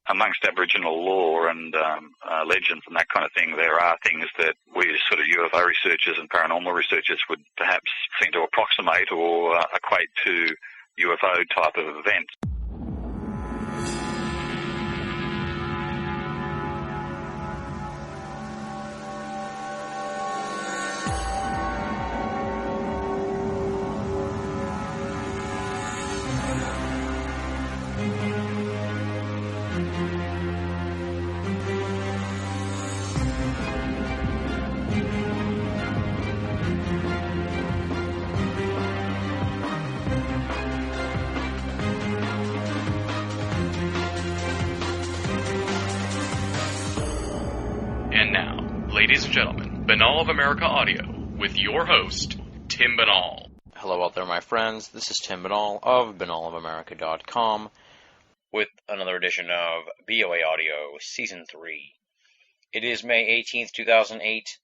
amongst Aboriginal lore and legends and that kind of thing, there are things that we as sort of UFO researchers and paranormal researchers would perhaps seem to approximate or equate to UFO type of events. And now, ladies and gentlemen, Banal of America Audio, with your host, Tim Banal. Hello out there, my friends. This is Tim Banal of banalofamerica.com with another edition of BOA Audio Season 3. It is May 18th, 2008,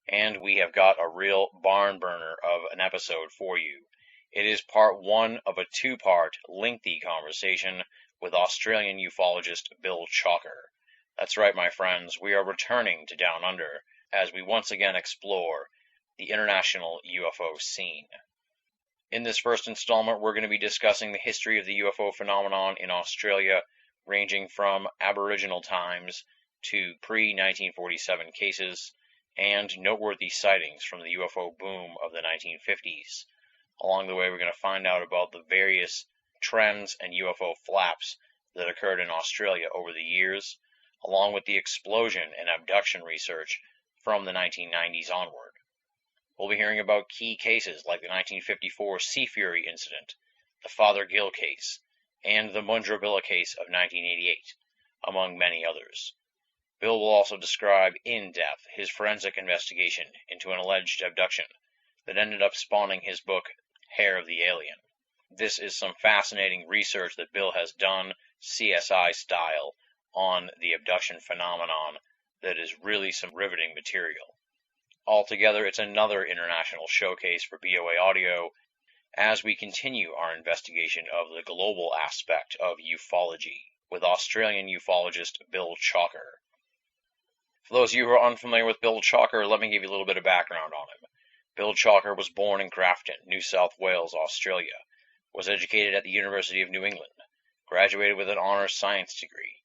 and we have got a real barn burner of an episode for you. It is part one of a two-part, lengthy conversation with Australian ufologist Bill Chalker. That's right, my friends, we are returning to Down Under as we once again explore the international UFO scene. In this first installment, we're going to be discussing the history of the UFO phenomenon in Australia, ranging from Aboriginal times to pre-1947 cases, and noteworthy sightings from the UFO boom of the 1950s. Along the way, we're going to find out about the various trends and UFO flaps that occurred in Australia over the years, along with the explosion in abduction research from the 1990s onward. We'll be hearing about key cases like the 1954 Sea Fury incident, the Father Gill case, and the Mundrobilla case of 1988, among many others. Bill will also describe in depth his forensic investigation into an alleged abduction that ended up spawning his book, Hair of the Alien. This is some fascinating research that Bill has done, CSI style, on the abduction phenomenon that is really some riveting material. Altogether, it's another international showcase for BOA Audio as we continue our investigation of the global aspect of ufology with Australian ufologist Bill Chalker. For those of you who are unfamiliar with Bill Chalker, let me give you a little bit of background on him. Bill Chalker was born in Grafton, New South Wales, Australia, was educated at the University of New England, graduated with an honours science degree,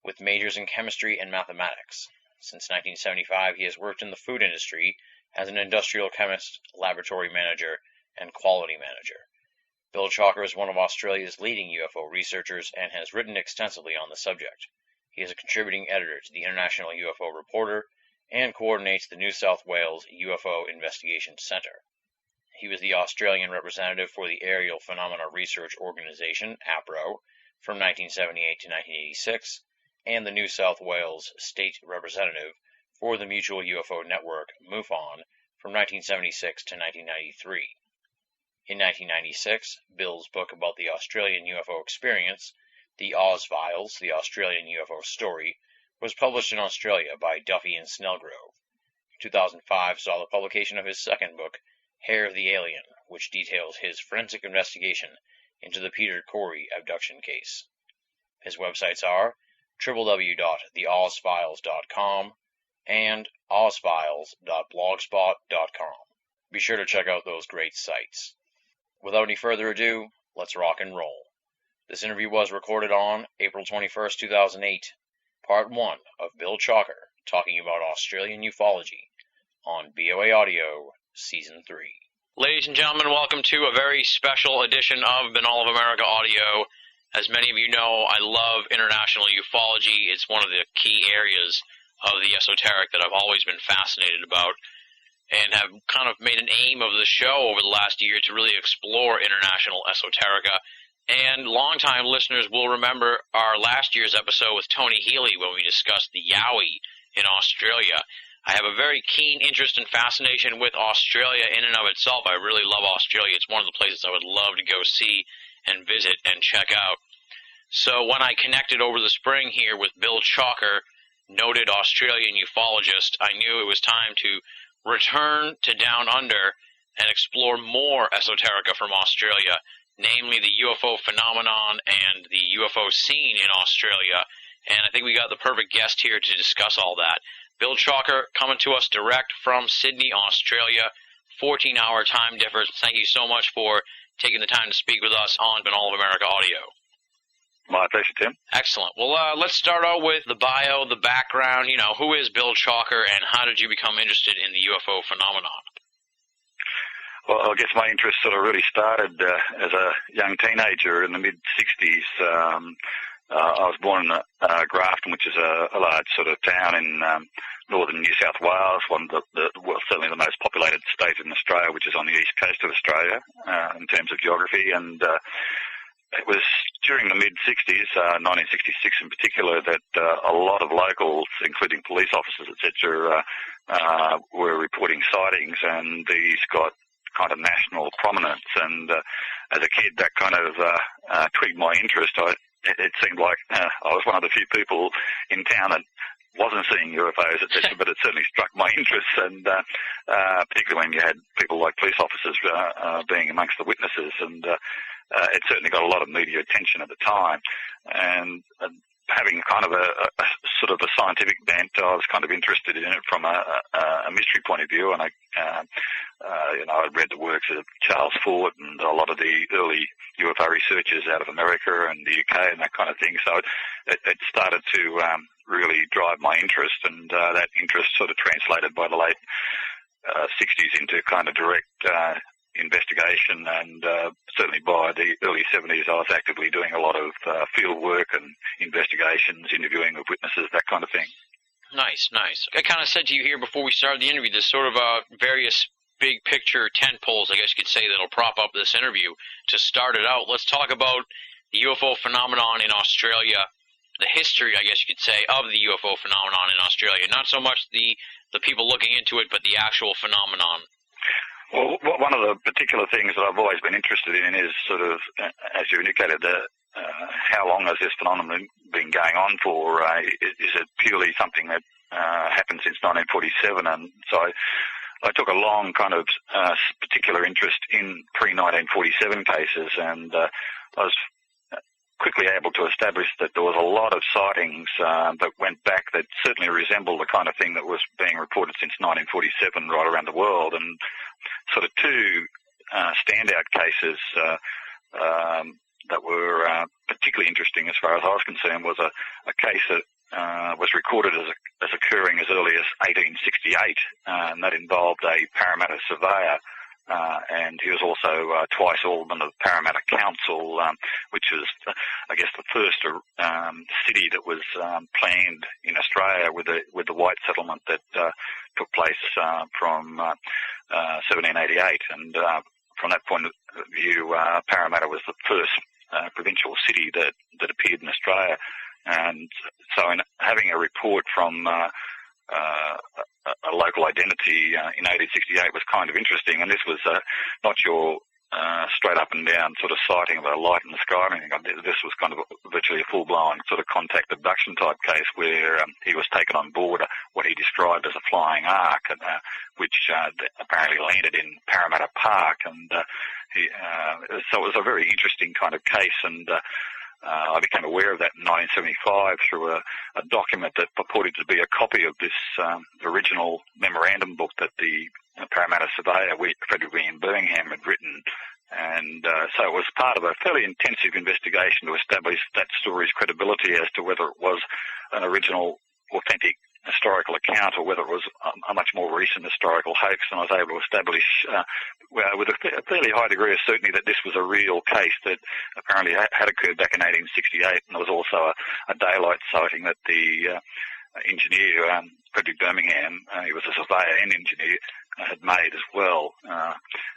with majors in chemistry and mathematics. Since 1975, he has worked in the food industry as an industrial chemist, laboratory manager, and quality manager. Bill Chalker is one of Australia's leading UFO researchers and has written extensively on the subject. He is a contributing editor to the International UFO Reporter and coordinates the New South Wales UFO Investigation Centre. He was the Australian representative for the Aerial Phenomena Research Organisation, APRO, from 1978 to 1986, and the New South Wales State Representative for the Mutual UFO Network, MUFON, from 1976 to 1993. In 1996, Bill's book about the Australian UFO experience, The Oz Files, The Australian UFO Story, was published in Australia by Duffy and Snellgrove. 2005 saw the publication of his second book, Hair of the Alien, which details his forensic investigation into the Peter Corey abduction case. His websites are www.theozfiles.com and ozfiles.blogspot.com. Be sure to check out those great sites. Without any further ado, let's rock and roll. This interview was recorded on April 21st, 2008, part 1 of Bill Chalker talking about Australian ufology on BOA Audio Season 3. Ladies and gentlemen, welcome to a very special edition of Banal of America Audio. As many of you know, I love international ufology. It's one of the key areas of the esoteric that I've always been fascinated about and have kind of made an aim of the show over the last year to really explore international esoterica. And longtime listeners will remember our last year's episode with Tony Healy when we discussed the Yowie in Australia. I have a very keen interest and fascination with Australia in and of itself. I really love Australia. It's one of the places I would love to go see and visit and check out. So when I connected over the spring here with Bill Chalker, noted Australian ufologist, I knew it was time to return to Down Under and explore more esoterica from Australia, namely the UFO phenomenon and the UFO scene in Australia, and I think we got the perfect guest here to discuss all that. Bill Chalker coming to us direct from Sydney, Australia, 14-hour time difference. Thank you so much for taking the time to speak with us on All of America Audio. My pleasure, Tim. Excellent. Well, let's start out with the bio, the background. Who is Bill Chalker, and how did you become interested in the UFO phenomenon? Well, I guess my interest sort of really started as a young teenager in the mid-'60s. I was born in Grafton, which is a large sort of town in northern New South Wales, one of certainly the most populated state in Australia, which is on the east coast of Australia in terms of geography. And it was during the mid-'60s, 1966 in particular, that a lot of locals, including police officers, etc., were reporting sightings, and these got kind of national prominence. And as a kid, that kind of tweaked my interest. It seemed like I was one of the few people in town that wasn't seeing UFOs, etc., but it certainly struck my interest, and particularly when you had people like police officers being amongst the witnesses, and it certainly got a lot of media attention at the time. And having kind of a sort of a scientific bent, I was kind of interested in it from a mystery point of view, and I'd read the works of Charles Fort and a lot of the early UFO researchers out of America and the UK and that kind of thing. So it started to really drive my interest, and that interest sort of translated by the late 60s into kind of direct investigation, and certainly by the early 70s I was actively doing a lot of field work and investigations, interviewing with witnesses, that kind of thing. Nice. I kind of said to you here before we started the interview, there's sort of various big picture tent poles, I guess you could say, that'll prop up this interview. To start it out, let's talk about the UFO phenomenon in Australia, the history, I guess you could say, of the UFO phenomenon in Australia. Not so much the people looking into it, but the actual phenomenon. Well, one of the particular things that I've always been interested in is sort of, as you indicated, how long has this phenomenon been going on for? Is it purely something that happened since 1947? And so I took a long kind of particular interest in pre-1947 cases, and I was quickly able to establish that there was a lot of sightings that went back that certainly resembled the kind of thing that was being reported since 1947 right around the world. And sort of two standout cases that were particularly interesting as far as I was concerned was a case that was recorded as occurring as early as 1868, and that involved a Parramatta surveyor, and he was also twice alderman of Parramatta Council, which was, I guess, the first city that was planned in Australia with the white settlement that took place from 1788. And from that point of view, Parramatta was the first provincial city that appeared in Australia. And so in having a report from a local identity in 1868 was kind of interesting, and this was not your straight up and down sort of sighting of a light in the sky or anything. This was kind of virtually a full-blown sort of contact abduction type case where he was taken on board what he described as a flying ark, which apparently landed in Parramatta Park, and so it was a very interesting kind of case. And I became aware of that in 1975 through a document that purported to be a copy of this original memorandum book that the Parramatta surveyor, Frederick William Birmingham, had written. And so it was part of a fairly intensive investigation to establish that story's credibility as to whether it was an original, authentic historical account or whether it was a much more recent historical hoax. And I was able to establish with a fairly high degree of certainty that this was a real case that apparently had occurred back in 1868. And there was also a daylight sighting that the engineer, Frederick Birmingham, he was a surveyor and engineer, had made as well.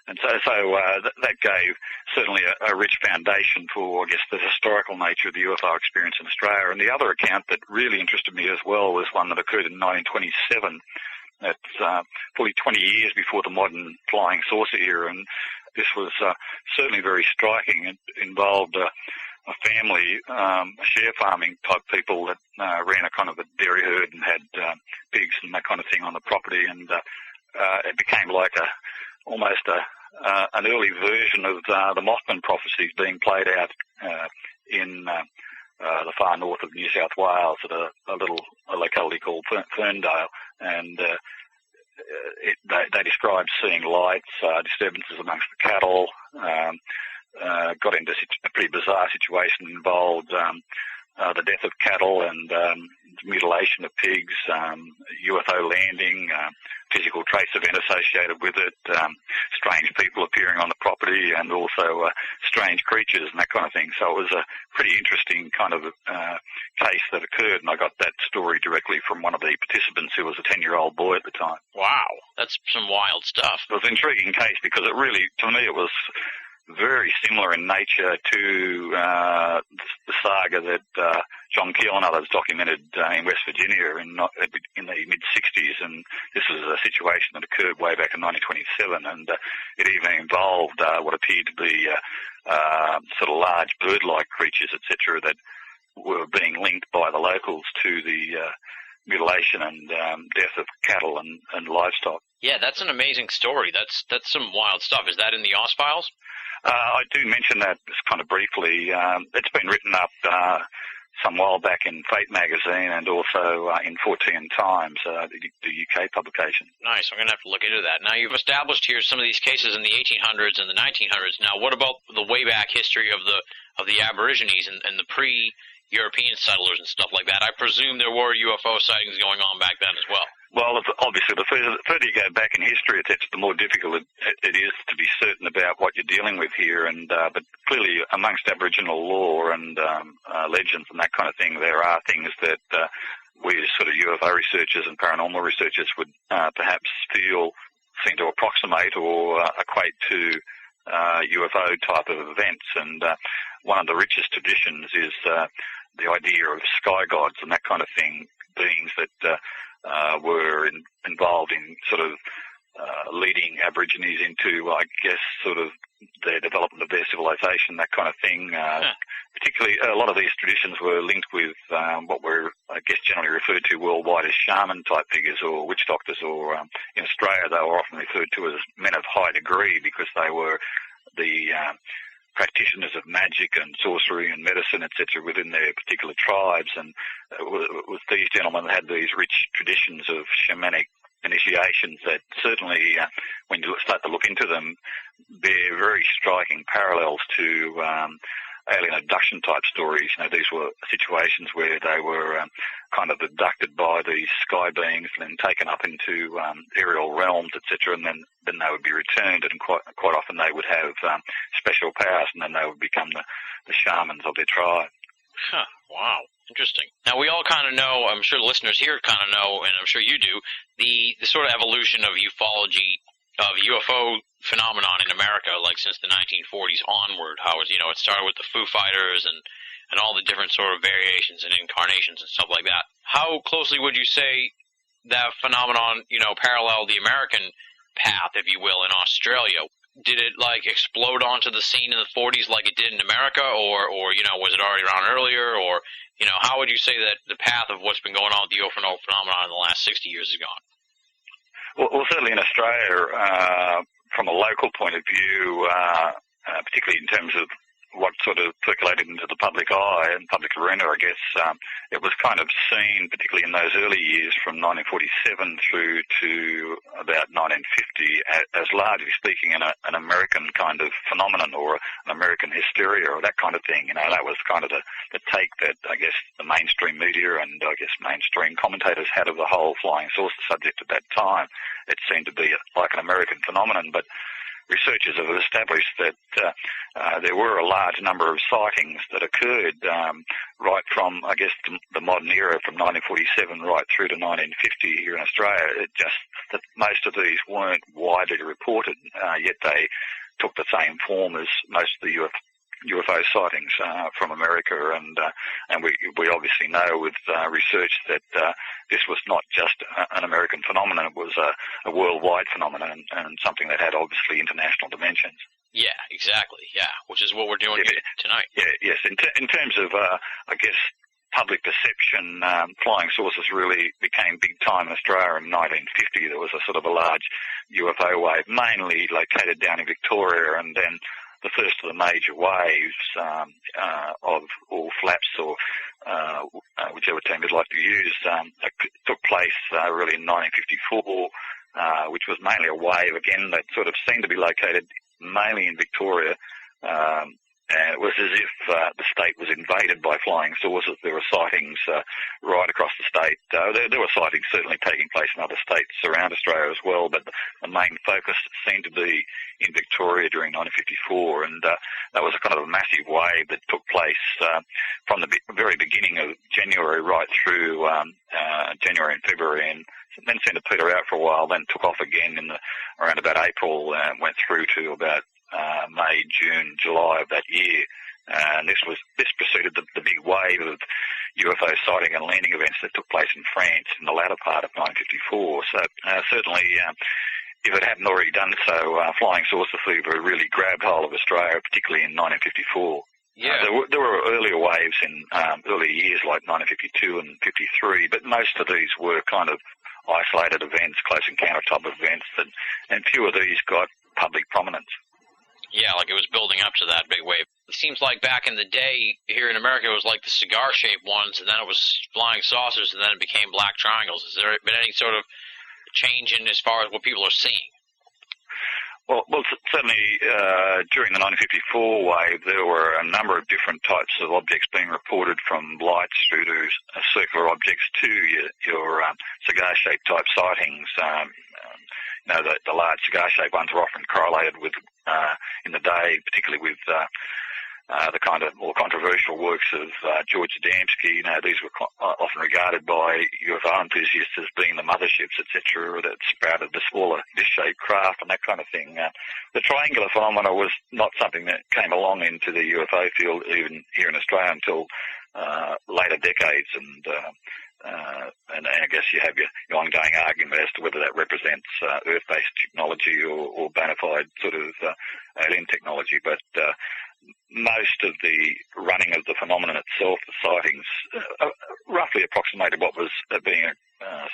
And so that gave certainly a rich foundation for, I guess, the historical nature of the UFO experience in Australia. And the other account that really interested me as well was one that occurred in 1927. That's fully 20 years before the modern flying saucer era. And this was certainly very striking. It involved a family, share farming type people that ran a kind of a dairy herd and had pigs and that kind of thing on the property. And it became like almost an early version of the Mothman prophecies being played out in the far north of New South Wales at a locality called Ferndale, and they described seeing lights, disturbances amongst the cattle, got into a pretty bizarre situation, involved the death of cattle and mutilation of pigs, UFO landing, physical trace event associated with it, strange people appearing on the property, and also strange creatures and that kind of thing. So it was a pretty interesting kind of case that occurred, and I got that story directly from one of the participants who was a 10-year-old boy at the time. Wow, that's some wild stuff. It was an intriguing case because it really, to me, it was very similar in nature to the saga that John Keel and others documented in West Virginia in the mid-60s, and this was a situation that occurred way back in 1927, and it even involved what appeared to be sort of large bird-like creatures, etc., that were being linked by the locals to the mutilation and death of cattle and livestock. Yeah, that's an amazing story. That's some wild stuff. Is that in the Oz Files? I do mention that just kind of briefly. It's been written up some while back in Fate magazine and also in 14 Times, the UK publication. Nice. I'm going to have to look into that. Now, you've established here some of these cases in the 1800s and the 1900s. Now, what about the way back history of the Aborigines and the pre-European settlers and stuff like that? I presume there were UFO sightings going on back then as well. Well, obviously, the further you go back in history, the more difficult it is to be certain about what you're dealing with here. And but clearly, amongst Aboriginal lore and legends and that kind of thing, there are things that we sort of UFO researchers and paranormal researchers would perhaps seem to approximate or equate to UFO type of events. And one of the richest traditions is the idea of sky gods and that kind of thing, beings that were involved in sort of leading Aborigines into, I guess, sort of their development of their civilization, that kind of thing. Particularly, a lot of these traditions were linked with what were, I guess, generally referred to worldwide as shaman-type figures or witch doctors, or in Australia they were often referred to as men of high degree because they were the practitioners of magic and sorcery and medicine, etc., within their particular tribes. And it was these gentlemen that had these rich traditions of shamanic initiations that certainly, when you start to look into them, bear very striking parallels to alien abduction type stories. You know, these were situations where they were kind of abducted by these sky beings and then taken up into aerial realms, etc., and then they would be returned, and quite often they would have special powers, and then they would become the shamans of their tribe. Huh, wow. Interesting. Now, we all kind of know, I'm sure the listeners here kind of know, and I'm sure you do, the sort of evolution of ufology, of UFO phenomenon in America, like since the 1940s onward, how it started with the Foo Fighters and all the different sort of variations and incarnations and stuff like that. How closely would you say that phenomenon, paralleled the American path, if you will, in Australia? Did it, explode onto the scene in the 40s like it did in America, or was it already around earlier, or, how would you say that the path of what's been going on with the UFO phenomenon in the last 60 years has gone? Well, certainly in Australia, from a local point of view, particularly in terms of what sort of percolated into the public eye and public arena, I guess, it was kind of seen, particularly in those early years from 1947 through to about 1950, as largely speaking an American kind of phenomenon, or an American hysteria, or that kind of thing. That was kind of the take that, I guess, the mainstream media and, I guess, mainstream commentators had of the whole flying saucer subject at that time. It seemed to be like an American phenomenon, but researchers have established that there were a large number of sightings that occurred right from, I guess, the modern era, from 1947 right through to 1950 here in Australia. It just that most of these weren't widely reported, yet they took the same form as most of the UFO sightings from America, and we obviously know with research that this was not just an American phenomenon; it was a worldwide phenomenon, and something that had obviously international dimensions. Yeah, exactly. Yeah, which is what we're doing here tonight. Yeah, yes. In terms of, I guess, public perception, flying saucers really became big time in Australia in 1950. There was a sort of a large UFO wave, mainly located down in Victoria, and then the first of the major waves of all flaps or whichever term you'd like to use took place really in 1954, which was mainly a wave, again, that sort of seemed to be located mainly in Victoria. And it was as if the state was invaded by flying saucers. There were sightings right across the state. There were sightings certainly taking place in other states around Australia as well, but the main focus seemed to be in Victoria during 1954, and that was a kind of a massive wave that took place from the very beginning of January right through January and February, and then seemed to peter out for a while, then took off again around about April and went through to about May, June, July of that year. And this preceded the big wave of UFO sighting and landing events that took place in France in the latter part of 1954. So certainly, if it hadn't already done so, flying saucer fever really grabbed hold of Australia, particularly in 1954. Yeah. There were earlier waves in earlier years like 1952 and 53, but most of these were kind of isolated events, close encounter type events, and few of these got public prominence. Yeah, like it was building up to that big wave. It seems like back in the day here in America, it was like the cigar-shaped ones, and then it was flying saucers, and then it became black triangles. Has there been any sort of change in as far as what people are seeing? Well, certainly during the 1954 wave, there were a number of different types of objects being reported, from lights through to circular objects to your cigar-shaped type sightings. The large cigar-shaped ones were often correlated with, in the day, particularly with the kind of more controversial works of George Adamski. These were often regarded by UFO enthusiasts as being the motherships, etc., that sprouted the smaller dish-shaped craft and that kind of thing. The triangular phenomena was not something that came along into the UFO field, even here in Australia, until later decades, and I guess you have your ongoing argument as to whether that represents Earth-based technology or bona fide sort of alien technology. But most of the running of the phenomenon itself, the sightings, roughly approximated what was being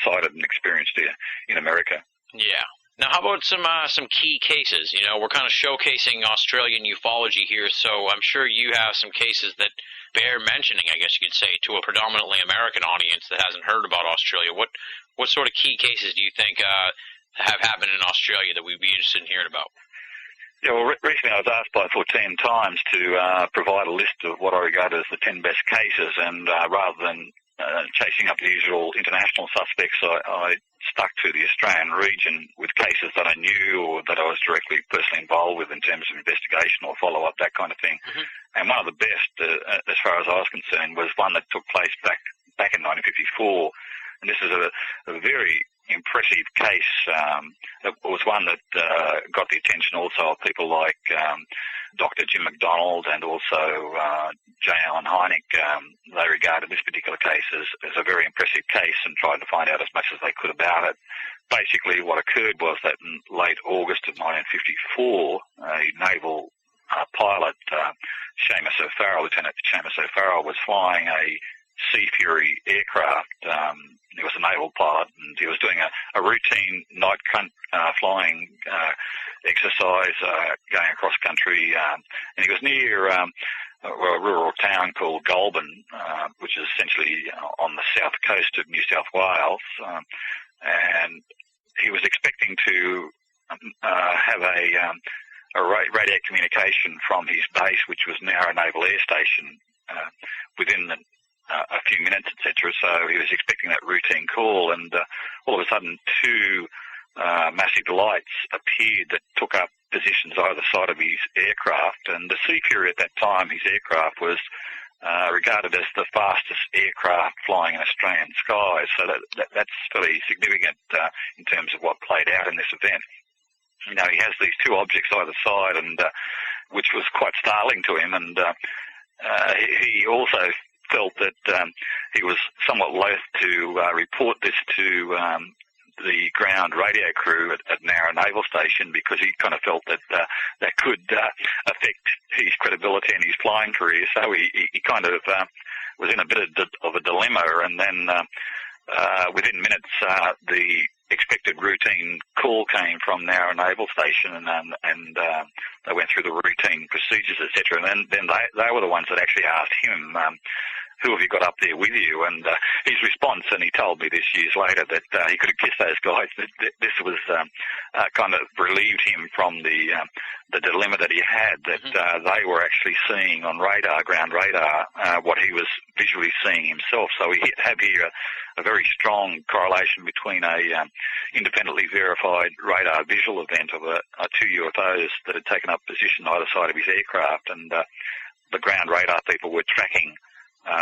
sighted and experienced here in America. Yeah. Now, how about some key cases? We're kind of showcasing Australian ufology here, so I'm sure you have some cases that bear mentioning, I guess you could say, to a predominantly American audience that hasn't heard about Australia. What sort of key cases do you think have happened in Australia that we'd be interested in hearing about? Yeah, well, recently I was asked by 14 Times to provide a list of what I regard as the 10 best cases, and rather than chasing up the usual international suspects, I stuck to the Australian region with cases that I knew or that I was directly personally involved with in terms of investigation or follow-up, that kind of thing. Mm-hmm. And one of the best, as far as I was concerned, was one that took place back in 1954. And this is a very impressive case. It was one that got the attention also of people like Dr. Jim McDonald and also J. Allen Hynek. They regarded this particular case as a very impressive case and tried to find out as much as they could about it. Basically, what occurred was that in late August of 1954, a naval pilot, Seamus O'Farrell, Lieutenant Seamus O'Farrell, was flying a Sea Fury aircraft. He was a naval pilot, and he was doing a routine night flying exercise going across country, and he was near a rural town called Goulburn, which is essentially on the south coast of New South Wales, and he was expecting to have a radio communication from his base, which was Narrow Naval Air Station, within a few minutes, etc. So he was expecting that routine call, and all of a sudden two massive lights appeared that took up positions either side of his aircraft. And the Sea Fury at that time, his aircraft, was regarded as the fastest aircraft flying in Australian skies. So that's fairly significant in terms of what played out in this event. He has these two objects either side, and which was quite startling to him, and he also felt that he was somewhat loath to report this to the ground radio crew at Narrow Naval Station, because he kind of felt that that could affect his credibility and his flying career. So he kind of was in a bit of a dilemma, and then within minutes the expected routine call came from Nowra Naval Station, and they went through the routine procedures, etc. And then they were the ones that actually asked him, who have you got up there with you? And his response, and he told me this years later, that he could have kissed those guys. This was kind of relieved him from the dilemma that he had, that they were actually seeing on radar, ground radar, what he was visually seeing himself. So we have here a very strong correlation between a independently verified radar visual event of two UFOs that had taken up position either side of his aircraft, and the ground radar people were tracking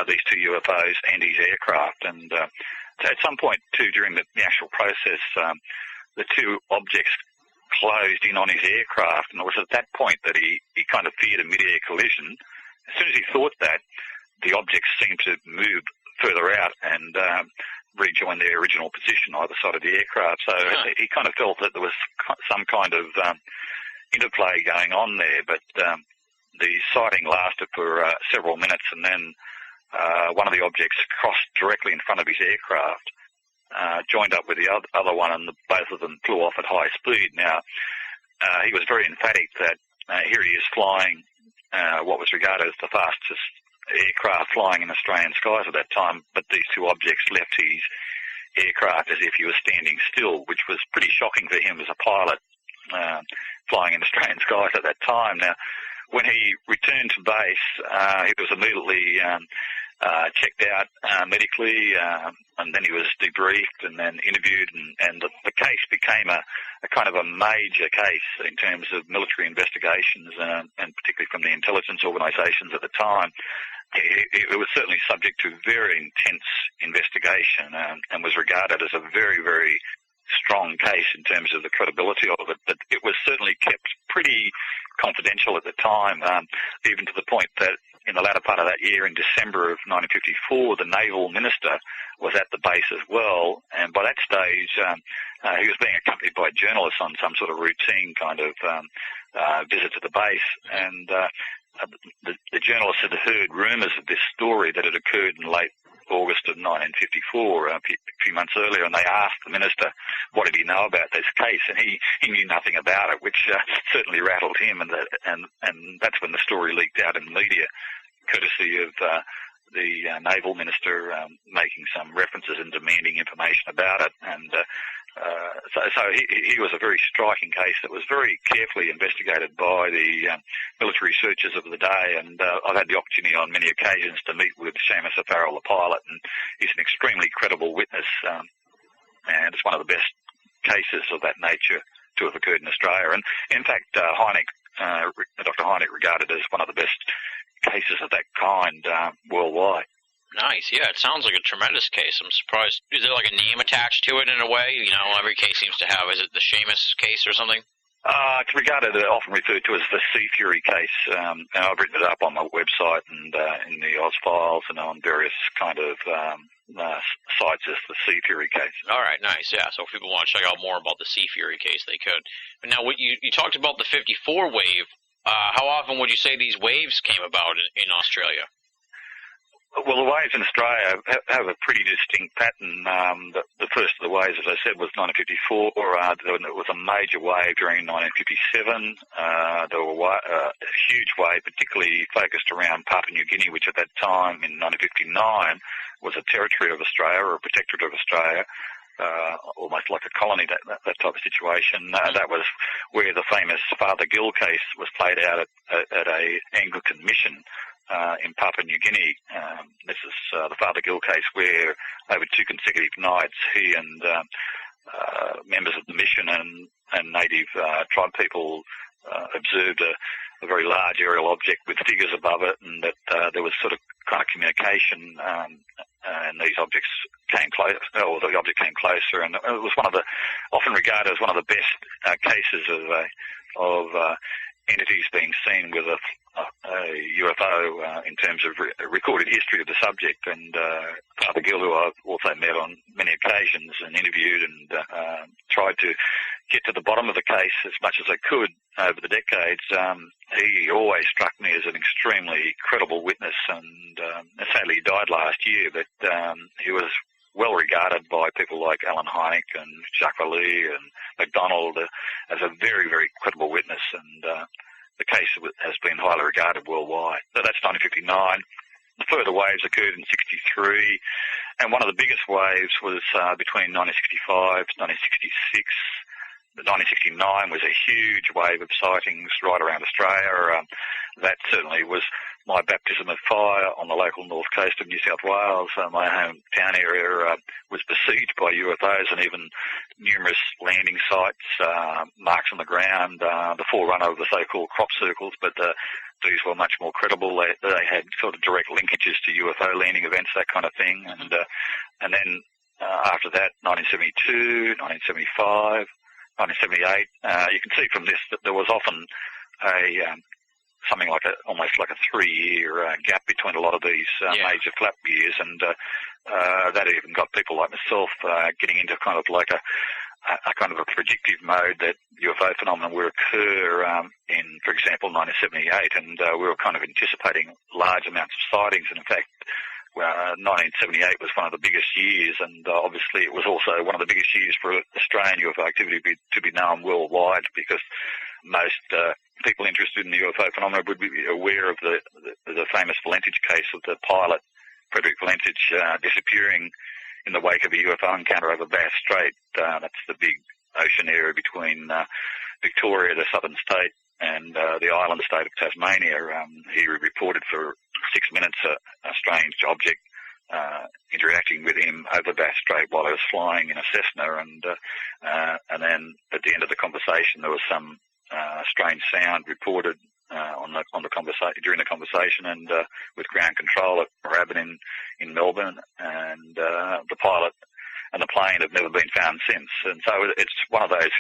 these two UFOs and his aircraft. And so at some point, too, during the actual process, the two objects closed in on his aircraft, and it was at that point that he kind of feared a mid-air collision. As soon as he thought that, the objects seemed to move further out and rejoin their original position either side of the aircraft. So he kind of felt that there was some kind of interplay going on there, but the sighting lasted for several minutes, and then one of the objects crossed directly in front of his aircraft, joined up with the other one, and both of them flew off at high speed. Now, he was very emphatic that here he is flying what was regarded as the fastest aircraft flying in Australian skies at that time, but these two objects left his aircraft as if he was standing still, which was pretty shocking for him as a pilot flying in Australian skies at that time. Now, when he returned to base, he was immediately checked out medically, and then he was debriefed and then interviewed, and the case became a kind of a major case in terms of military investigations, and particularly from the intelligence organisations at the time. It was certainly subject to very intense investigation, and was regarded as a very, very strong case in terms of the credibility of it, but it was certainly kept pretty confidential at the time, even to the point that in the latter part of that year, in December of 1954, the naval minister was at the base as well, and by that stage he was being accompanied by journalists on some sort of routine kind of visit to the base, and the journalists had heard rumours of this story that had occurred in late August of 1954, a few months earlier, and they asked the minister, what did he know about this case? And he knew nothing about it, which certainly rattled him, and that's when the story leaked out in the media, courtesy of the naval minister making some references and demanding information about it. And so he was a very striking case that was very carefully investigated by the military researchers of the day, and I've had the opportunity on many occasions to meet with Seamus O'Farrell, the pilot, and he's an extremely credible witness, and it's one of the best cases of that nature to have occurred in Australia. And in fact, Dr. Hynek regarded as one of the best cases of that kind worldwide. Nice, yeah, it sounds like a tremendous case. I'm surprised. Is there like a name attached to it in a way? You know, every case seems to have, is it the Seamus case or something? It's regarded, often referred to as the Sea Fury case, and I've written it up on my website and in the Oz Files and on various kind of sites as the Sea Fury case. All right, nice, yeah, so if people want to check out more about the Sea Fury case, they could. But now, you talked about the 54 wave. How often would you say these waves came about in Australia? Well, the waves in Australia have a pretty distinct pattern. The first of the waves, as I said, was 1954. There was a major wave during 1957. There was a huge wave, particularly focused around Papua New Guinea, which at that time, in 1959, was a territory of Australia, or a protectorate of Australia, almost like a colony, that type of situation. That was where the famous Father Gill case was played out at a Anglican mission in Papua New Guinea. This is the Father Gill case, where over 2 consecutive nights he and members of the mission and native tribe people observed a very large aerial object with figures above it, and that there was sort of kind of communication, and these objects came close, or the object came closer, and it was often regarded as one of the best cases of entities being seen with a UFO in terms of recorded history of the subject. And Father Gill, who I've also met on many occasions and interviewed, and tried to get to the bottom of the case as much as I could over the decades, he always struck me as an extremely credible witness, and sadly he died last year, but he was well regarded by people like Alan Hynek and Jacques Vallée and MacDonald as a very, very credible witness, and the case has been highly regarded worldwide. So that's 1959. The further waves occurred in 63, and one of the biggest waves was between 1965 to 1966. The 1969 was a huge wave of sightings right around Australia. That certainly was my baptism of fire on the local north coast of New South Wales. My hometown area was besieged by UFOs, and even numerous landing sites, marks on the ground, the forerunner of the so-called crop circles, but these were much more credible. They had sort of direct linkages to UFO landing events, that kind of thing. And then after that, 1972, 1975, 1978, you can see from this that there was often something like almost like a 3-year gap between a lot of these major flap years, and that even got people like myself getting into kind of like a kind of a predictive mode that UFO phenomenon would occur in, for example, 1978, and we were kind of anticipating large amounts of sightings, and in fact, 1978 was one of the biggest years, and obviously it was also one of the biggest years for Australian UFO activity to be known worldwide, because most people interested in the UFO phenomenon would be aware of the famous Belanger case of the pilot, Frederick Belanger, disappearing in the wake of a UFO encounter over Bass Strait. That's the big ocean area between Victoria, the southern state, and the island state of Tasmania. He reported for 6 minutes a strange object interacting with him over Bass Strait while he was flying in a Cessna, and then at the end of the conversation there was some strange sound reported during the conversation, and with ground control at Moorabbin in Melbourne, and the pilot and the plane have never been found since. And so it's one of those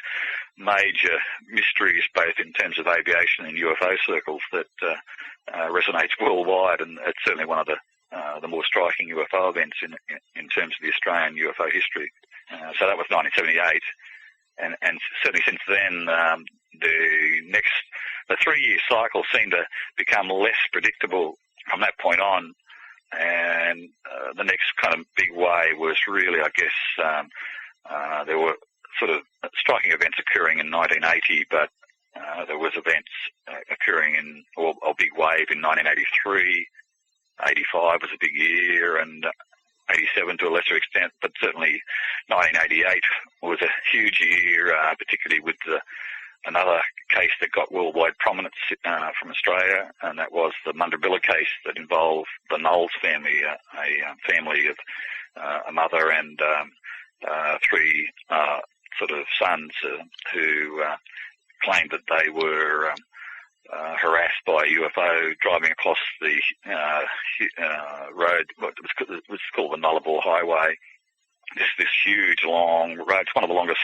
major mysteries, both in terms of aviation and UFO circles, that resonates worldwide, and it's certainly one of the more striking UFO events in terms of the Australian UFO history. So that was 1978, and certainly since then, the 3-year cycle seemed to become less predictable from that point on. And the next kind of big wave was really, I guess, there were sort of striking events occurring in 1980, but there was events occurring or a big wave in 1983. 85 was a big year, and 87 to a lesser extent, but certainly 1988 was a huge year, particularly with another case that got worldwide prominence from Australia, and that was the Mundurulla case that involved the Knowles family, a family of a mother and 3 sort of sons who claimed that they were harassed by a UFO driving across the road. It was called the Nullarbor Highway. This huge, long road. It's one of the longest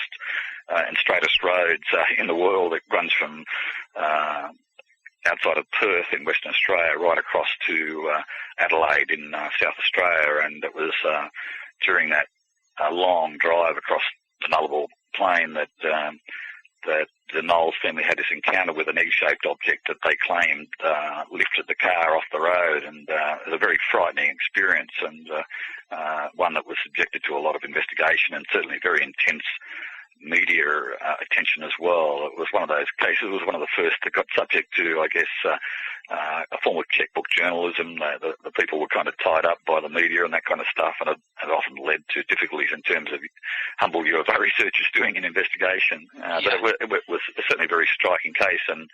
and straightest roads in the world. It runs from outside of Perth in Western Australia right across to Adelaide in South Australia, and it was during that long drive across the Nullarbor Plain that the Knowles family had this encounter with an egg-shaped object that they claimed lifted the car off the road, and it was a very frightening experience, and one that was subjected to a lot of investigation and certainly very intense media attention as well. It was one of those cases. It was one of the first that got subject to, I guess, a form of checkbook journalism. The people were kind of tied up by the media and that kind of stuff, and it often led to difficulties in terms of humble UFO researchers doing an investigation. But it was certainly a very striking case, and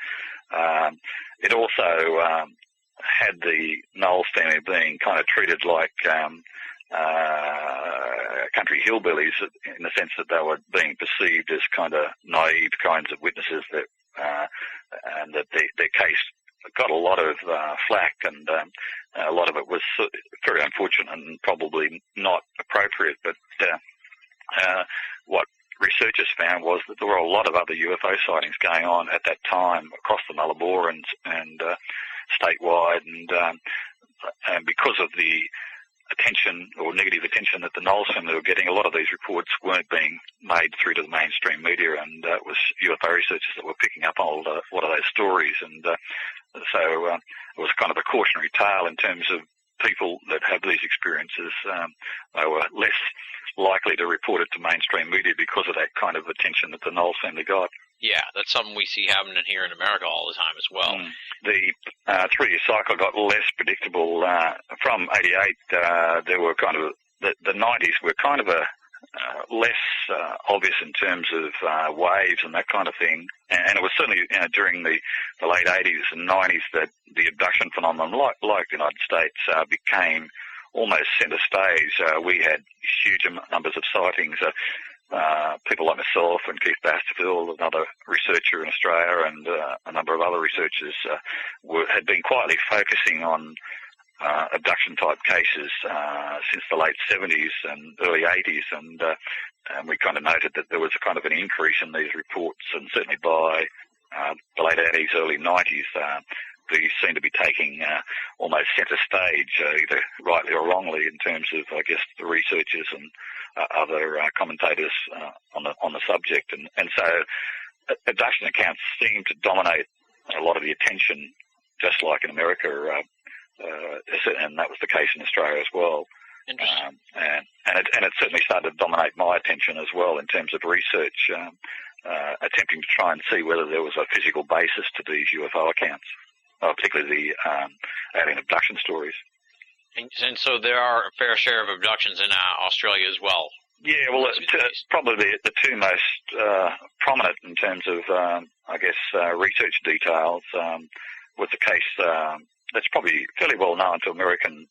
it also had the Knowles family being kind of treated like country hillbillies, in the sense that they were being perceived as kind of naive kinds of witnesses, that and that their case got a lot of flack, and a lot of it was very unfortunate and probably not appropriate. But what researchers found was that there were a lot of other UFO sightings going on at that time across the Nullarbor and statewide, and because of the attention or negative attention that the Knowles family were getting, a lot of these reports weren't being made through to the mainstream media, and it was UFO researchers that were picking up on a lot of those stories, and so it was kind of a cautionary tale in terms of people that have these experiences, they were less likely to report it to mainstream media because of that kind of attention that the Knowles family got. Yeah, that's something we see happening here in America all the time as well. The 3-year cycle got less predictable. From 88, there were kind of, the 90s were kind of less obvious in terms of waves and that kind of thing. And it was certainly during the late 80s and 90s that the abduction phenomenon, like the United States, became almost centre stage. We had huge numbers of sightings. People like myself and Keith Basterfield, another researcher in Australia, and a number of other researchers had been quietly focusing on abduction-type cases since the late 70s and early 80s, and we kind of noted that there was a kind of an increase in these reports, and certainly by the late 80s, early 90s, these seem to be taking almost centre stage, either rightly or wrongly, in terms of, I guess, the researchers and other commentators on the subject. And so abduction accounts seem to dominate a lot of the attention, just like in America, and that was the case in Australia as well. Interesting. And it certainly started to dominate my attention as well in terms of research, attempting to try and see whether there was a physical basis to these UFO accounts, particularly the alien abduction stories. And so there are a fair share of abductions in Australia as well. Yeah, well, probably the two most prominent in terms of, I guess, research details was the case that's probably fairly well known to American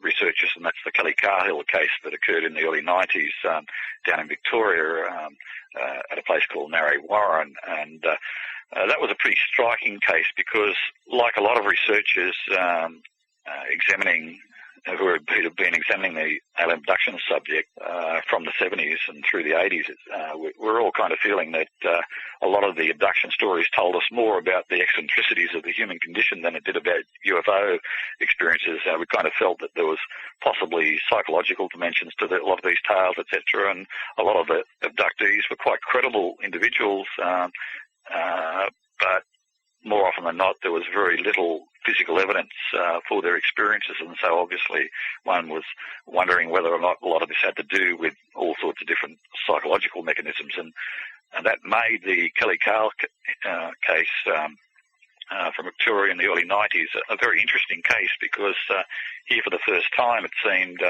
researchers, and that's the Kelly Cahill case that occurred in the early 90s down in Victoria at a place called Narre Warren. And that was a pretty striking case because, like a lot of researchers who had been examining the alien abduction subject from the 70s and through the 80s, we're all kind of feeling that a lot of the abduction stories told us more about the eccentricities of the human condition than it did about UFO experiences. We kind of felt that there was possibly psychological dimensions to a lot of these tales, etc., and a lot of the abductees were quite credible individuals, but more often than not, there was very little physical evidence for their experiences, and so obviously one was wondering whether or not a lot of this had to do with all sorts of different psychological mechanisms, and that made the Kelly Cahill case from Victoria in the early 90s a very interesting case because here for the first time it seemed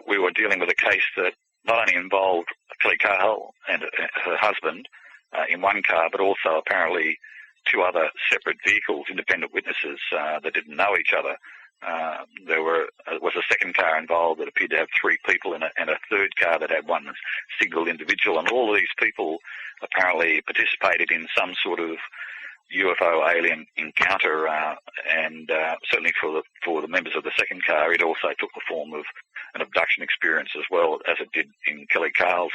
we were dealing with a case that not only involved Kelly Cahill and her husband in one car, but also apparently two other separate vehicles, independent witnesses that didn't know each other. There was a second car involved that appeared to have three people in it, and a third car that had one single individual. And all of these people apparently participated in some sort of UFO alien encounter, and certainly for the members of the second car, it also took the form of an abduction experience as well as it did in Kelly Cahill's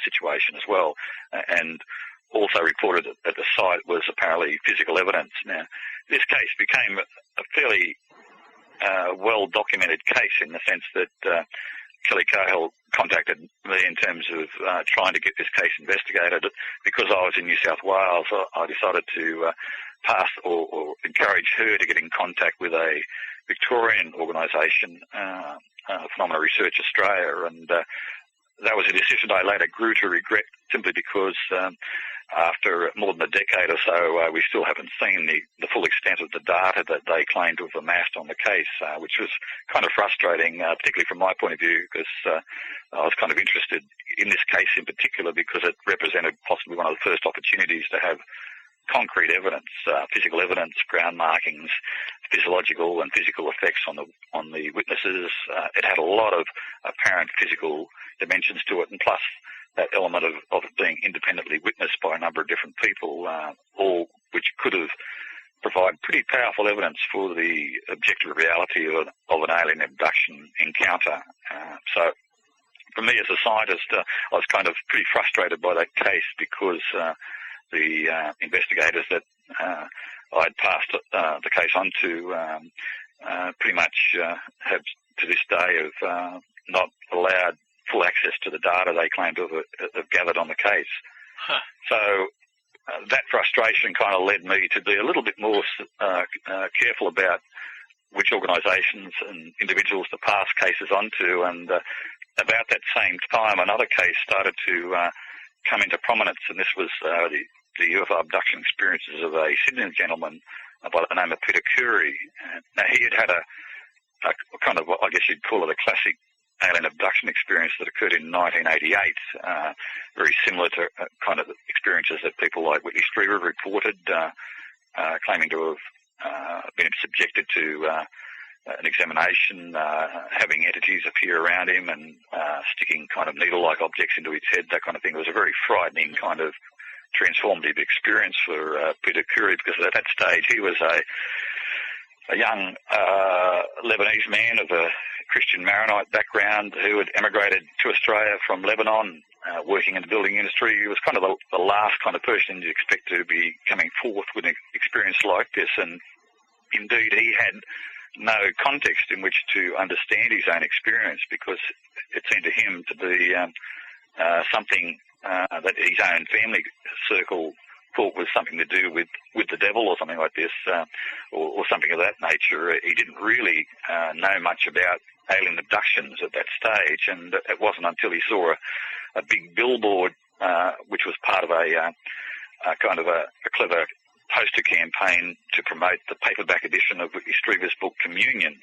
situation as well. And also reported at the site was apparently physical evidence. Now, this case became a fairly well-documented case in the sense that Kelly Cahill contacted me in terms of trying to get this case investigated. Because I was in New South Wales, I decided to pass or encourage her to get in contact with a Victorian organisation, Phenomena Research Australia, and that was a decision I later grew to regret simply because after more than a decade or so, we still haven't seen the full extent of the data that they claim to have amassed on the case, which was kind of frustrating, particularly from my point of view, because I was kind of interested in this case in particular because it represented possibly one of the first opportunities to have concrete evidence, physical evidence, ground markings, physiological and physical effects on the witnesses. It had a lot of apparent physical dimensions to it, and plus that element of it being independently witnessed by a number of different people, all which could have provided pretty powerful evidence for the objective reality of an alien abduction encounter. So for me as a scientist, I was kind of pretty frustrated by that case because the investigators that I'd passed the case on to pretty much have to this day have not allowed full access to the data they claim to have gathered on the case. Huh. So that frustration kind of led me to be a little bit more careful about which organisations and individuals to pass cases on to, and about that same time, another case started to come into prominence, and this was the UFO abduction experiences of a Sydney gentleman by the name of Peter Curry. Now, he had a kind of, I guess you'd call it a classic alien abduction experience that occurred in 1988, very similar to kind of experiences that people like Whitley Strieber reported, claiming to have been subjected to an examination, having entities appear around him and sticking kind of needle-like objects into his head, that kind of thing. It was a very frightening kind of transformative experience for Peter Curry, because at that stage he was a young Lebanese man of a Christian Maronite background who had emigrated to Australia from Lebanon, working in the building industry. He was kind of the last kind of person you'd expect to be coming forth with an experience like this, and indeed he had no context in which to understand his own experience, because it seemed to him to be something that his own family circle thought was something to do with the devil or something like this, or something of that nature. He didn't really know much about alien abductions at that stage, and it wasn't until he saw a big billboard, which was part of a kind of a clever poster campaign to promote the paperback edition of Whitley Strieber's book Communion,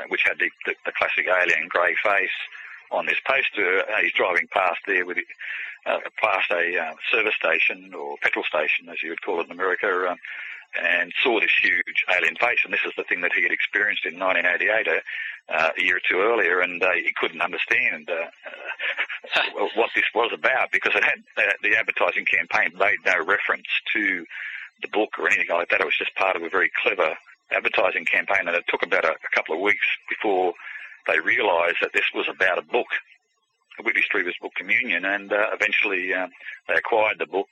which had the classic alien grey face on this poster. He's driving past there with past a service station, or petrol station as you would call it in America, and saw this huge alien face, and this is the thing that he had experienced in 1988, a year or two earlier, and he couldn't understand what this was about, because it had the advertising campaign made no reference to the book or anything like that. It was just part of a very clever advertising campaign, and it took about a couple of weeks before they realised that this was about a book, Whitley Strieber's book Communion, and eventually they acquired the book.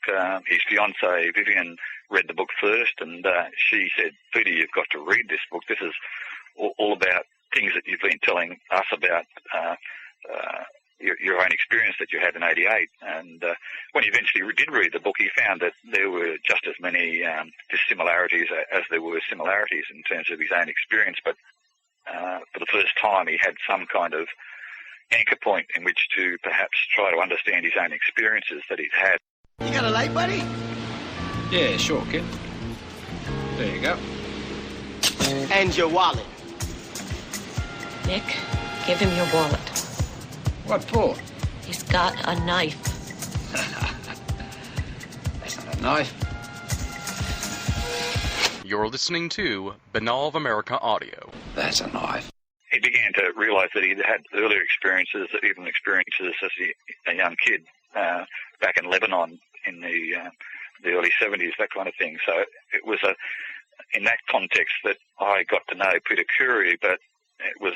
His fiancée Vivian read the book first, and she said, "Peter, you've got to read this book. This is all about things that you've been telling us about your own experience that you had in 88. And when he eventually did read the book, he found that there were just as many dissimilarities as there were similarities in terms of his own experience, but for the first time he had some kind of anchor point in which to perhaps try to understand his own experiences that he'd had. You got a light, buddy? Yeah, sure, kid. There you go. And your wallet. Nick, give him your wallet. What for? He's got a knife. That's not a knife. You're listening to Banal of America Audio. That's a knife. He began to realise that he'd had earlier experiences, even experiences as a young kid back in Lebanon in the early 70s, that kind of thing. So it was in that context that I got to know Peter Curry, but it was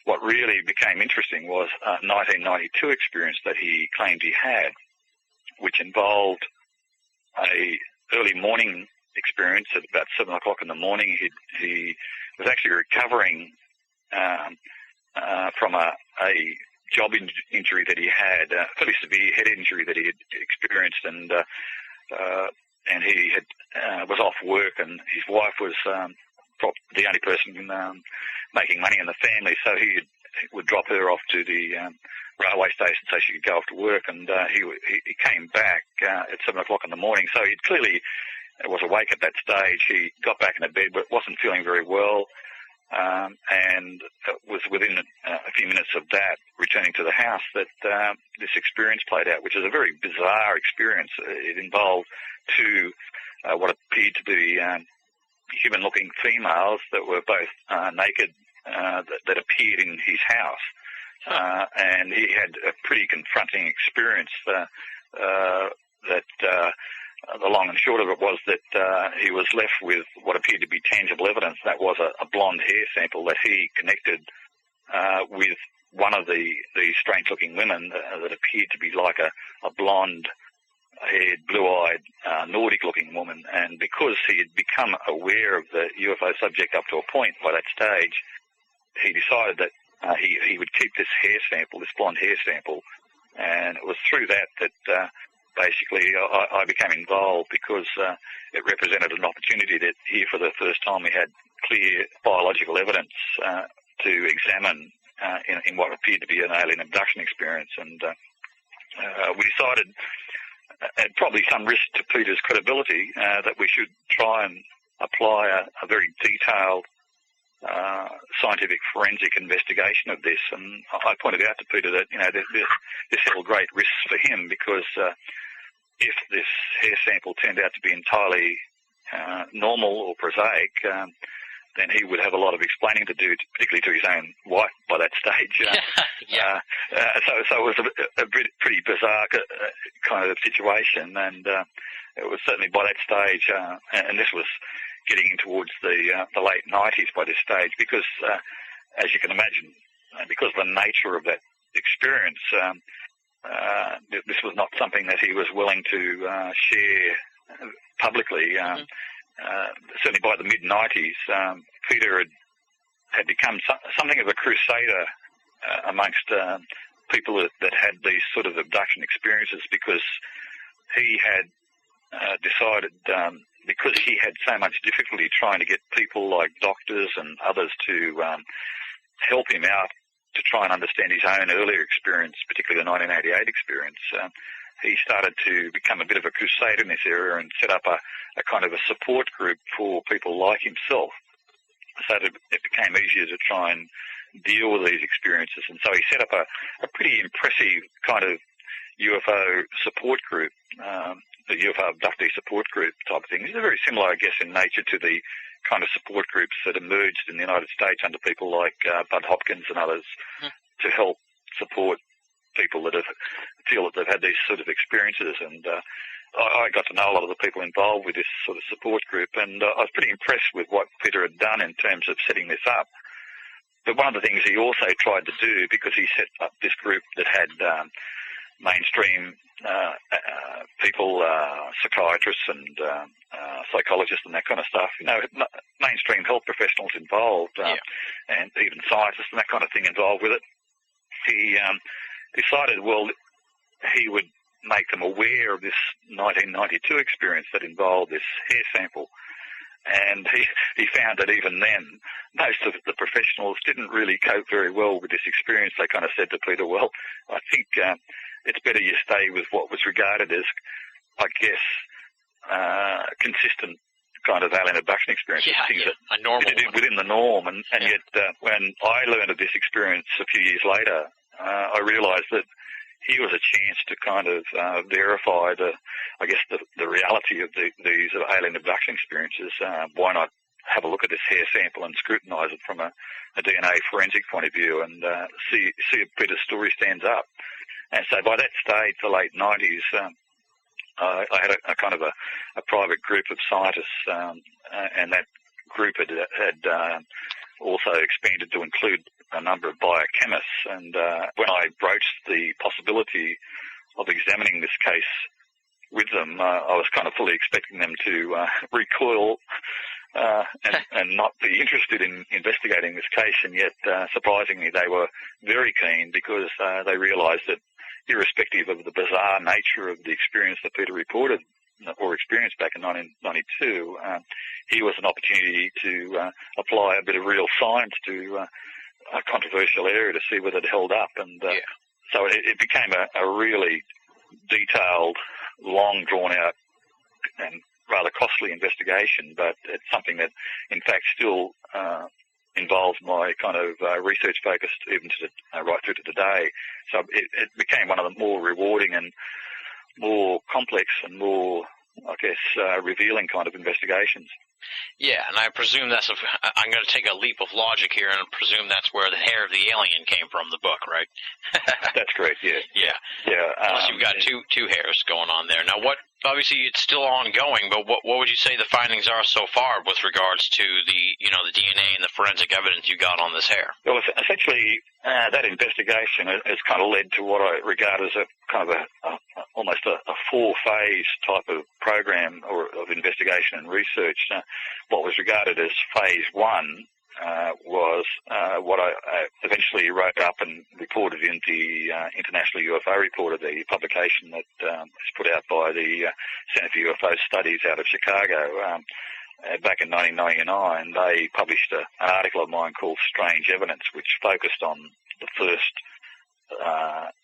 what really became interesting was a 1992 experience that he claimed he had, which involved a early morning experience at about 7 o'clock in the morning. He was actually recovering from a job injury that he had, a fairly severe head injury that he had experienced, and he was off work, and his wife was the only person making money in the family, so he would drop her off to the railway station so she could go off to work, and he came back at 7 o'clock in the morning. So he clearly was awake at that stage. He got back into bed but wasn't feeling very well, and it was within a few minutes of that, returning to the house, that this experience played out, which is a very bizarre experience. It involved two what appeared to be human-looking females that were both naked that appeared in his house. And he had a pretty confronting experience the long and short of it was that he was left with what appeared to be tangible evidence. That was a blonde hair sample that he connected with one of the strange-looking women that appeared to be like a blonde-haired, blue-eyed, Nordic-looking woman. And because he had become aware of the UFO subject up to a point by that stage, he decided that he would keep this hair sample, this blonde hair sample, and it was through that basically, I became involved because it represented an opportunity that here for the first time we had clear biological evidence to examine in what appeared to be an alien abduction experience. And we decided, at probably some risk to Peter's credibility, that we should try and apply a very detailed scientific forensic investigation of this. And I pointed out to Peter that, this held great risks for him because if this hair sample turned out to be entirely normal or prosaic, then he would have a lot of explaining to do, particularly to his own wife by that stage. So it was a pretty bizarre kind of situation, and it was certainly by that stage, and this was getting in towards the late 90s by this stage, because as you can imagine, because of the nature of that experience, this was not something that he was willing to share publicly. Certainly by the mid-90s, Peter had become something of a crusader amongst people that had these sort of abduction experiences, because he had decided, because he had so much difficulty trying to get people like doctors and others to help him out to try and understand his own earlier experience, particularly the 1988 experience, he started to become a bit of a crusader in this area and set up a kind of a support group for people like himself, so that it became easier to try and deal with these experiences. And so he set up a pretty impressive kind of UFO support group, the UFO abductee support group type of thing. It's very similar, I guess, in nature to the kind of support groups that emerged in the United States under people like Bud Hopkins and others to help support people that feel that they've had these sort of experiences. And I got to know a lot of the people involved with this sort of support group, and I was pretty impressed with what Peter had done in terms of setting this up. But one of the things he also tried to do, because he set up this group that had mainstream people, psychiatrists and psychologists and that kind of stuff, mainstream health professionals involved, and even scientists and that kind of thing involved with it. He decided, he would make them aware of this 1992 experience that involved this hair sample. And he found that even then, most of the professionals didn't really cope very well with this experience. They kind of said to Peter, I think it's better you stay with what was regarded as, I guess, consistent kind of alien abduction experience. A normal one. Within the norm. And yet, when I learned of this experience a few years later, I realised that here was a chance to kind of verify the reality of these alien abduction experiences. Why not have a look at this hair sample and scrutinise it from a DNA forensic point of view and see if Peter's story stands up? And so by that stage, the late 90s, I had a kind of a private group of scientists, and that group had also expanded to include a number of biochemists. And when I broached the possibility of examining this case with them, I was kind of fully expecting them to recoil and not be interested in investigating this case. And yet, surprisingly, they were very keen, because they realised that irrespective of the bizarre nature of the experience that Peter reported or experienced back in 1992, here was an opportunity to apply a bit of real science to a controversial area to see whether it held up. And so it became a really detailed, long drawn-out and rather costly investigation, but it's something that, in fact, still involves my kind of research focus even to right through to today. So it became one of the more rewarding and more complex and more, I guess, revealing kind of investigations. Yeah, and I presume I'm going to take a leap of logic here and presume that's where the hair of the alien came from, the book, right? That's correct, yeah. Yeah. Plus you've got two hairs going on there. Now, obviously it's still ongoing, but what would you say the findings are so far with regards to the DNA and the forensic evidence you got on this hair? Well, essentially, that investigation has kind of led to what I regard as a kind of almost a four-phase type of program of investigation and research. What was regarded as phase one was what I eventually wrote up and reported in the International UFO Reporter, the publication that is put out by the Center for UFO Studies out of Chicago. Back in 1999, they published an article of mine called Strange Evidence, which focused on the first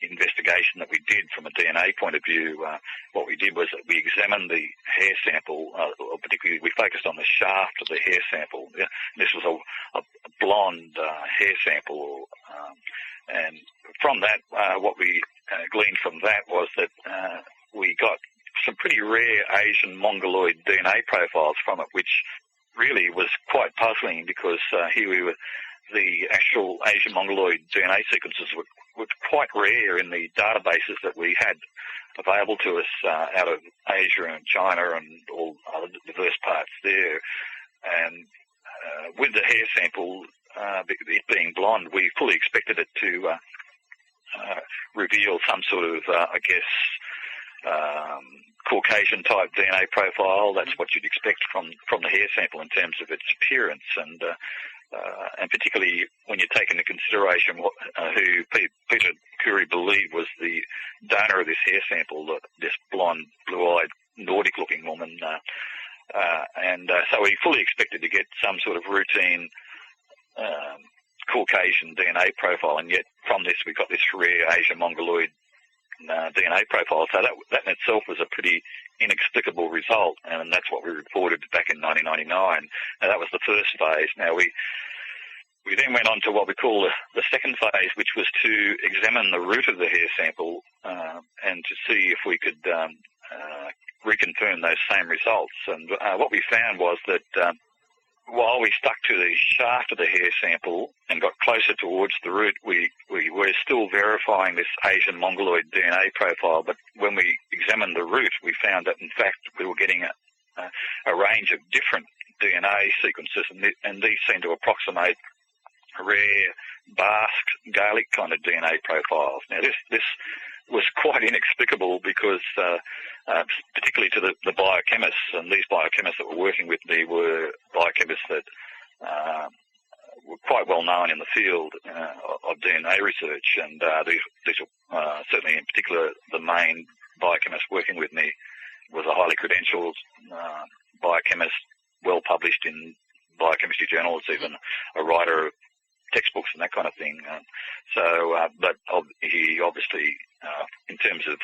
investigation that we did from a DNA point of view. What we did was that we examined the hair sample, or particularly we focused on the shaft of the hair sample. This was a blonde hair sample, and from that, what we gleaned from that was that we got some pretty rare Asian Mongoloid DNA profiles from it, which really was quite puzzling because here we were, the actual Asian Mongoloid DNA sequences were quite rare in the databases that we had available to us out of Asia and China and all other diverse parts there. And with the hair sample, it being blonde, we fully expected it to reveal some sort of, Caucasian-type DNA profile. That's what you'd expect from the hair sample in terms of its appearance, and particularly when you take into consideration who Peter Curie believed was the donor of this hair sample, this blonde, blue-eyed, Nordic-looking woman. So we fully expected to get some sort of routine Caucasian DNA profile, and yet from this we got this rare Asian Mongoloid DNA profile. So that in itself was a pretty inexplicable result, and that's what we reported back in 1999. Now, that was the first phase. Now, we then went on to what we call the second phase, which was to examine the root of the hair sample and to see if we could reconfirm those same results. And what we found was that while we stuck to the shaft of the hair sample and got closer towards the root, we were still verifying this Asian Mongoloid DNA profile. But when we examined the root, we found that, in fact, we were getting a range of different DNA sequences, and these seem to approximate rare Basque Gaelic kind of DNA profiles. Now, this was quite inexplicable because, particularly to the biochemists, and these biochemists that were working with me were biochemists that were quite well known in the field of DNA research, and these were certainly, in particular, the main biochemist working with me was a highly credentialed biochemist, well published in biochemistry journals, even a writer of textbooks and that kind of thing. But he obviously, in terms of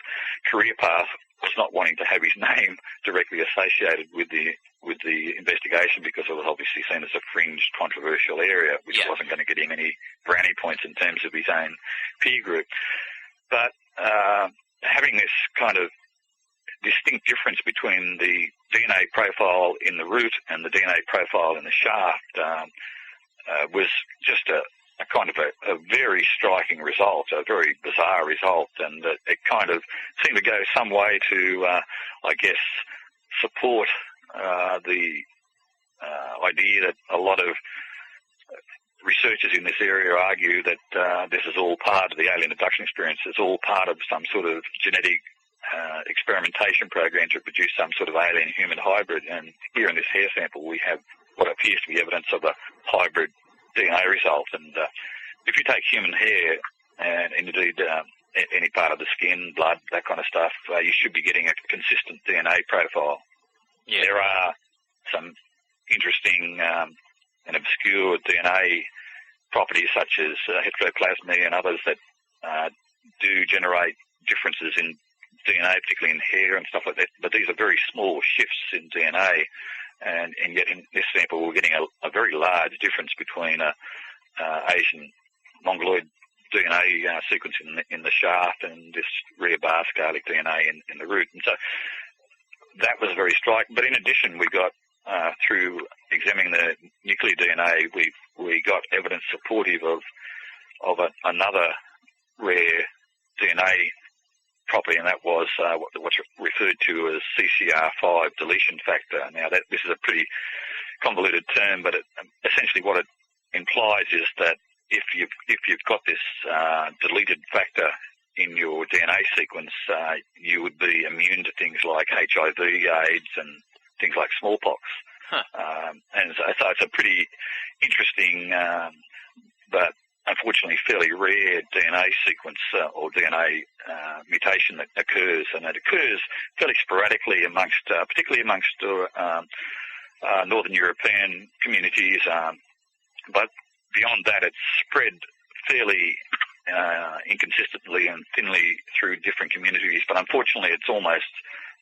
career path, was not wanting to have his name directly associated with the investigation because it was obviously seen as a fringe, controversial area, which wasn't going to get him any brownie points in terms of his own peer group. But having this kind of distinct difference between the DNA profile in the root and the DNA profile in the shaft was just a kind of a very striking result, a very bizarre result, and it kind of seemed to go some way to, support the idea that a lot of researchers in this area argue that this is all part of the alien abduction experience. It's all part of some sort of genetic experimentation program to produce some sort of alien-human hybrid. And here in this hair sample, we have what appears to be evidence of a hybrid DNA result. And if you take human hair and indeed any part of the skin, blood, that kind of stuff, you should be getting a consistent DNA profile. Yeah. There are some interesting and obscure DNA properties such as heteroplasmy and others that do generate differences in DNA, particularly in hair and stuff like that. But these are very small shifts in DNA. And yet in this sample, we're getting a very large difference between Asian Mongoloid DNA sequence in the shaft and this rare Basque Gaelic DNA in the root. And so that was very striking. But in addition, we got, through examining the nuclear DNA, we got evidence supportive of another rare DNA property, and that was what's referred to as CCR5 deletion factor. Now, this is a pretty convoluted term, but essentially what it implies is that if you've got this deleted factor in your DNA sequence, you would be immune to things like HIV, AIDS, and things like smallpox. And so it's a pretty interesting, but unfortunately fairly rare DNA sequence or DNA mutation that occurs, and it occurs fairly sporadically particularly amongst Northern European communities, but beyond that it's spread fairly inconsistently and thinly through different communities, but unfortunately it's almost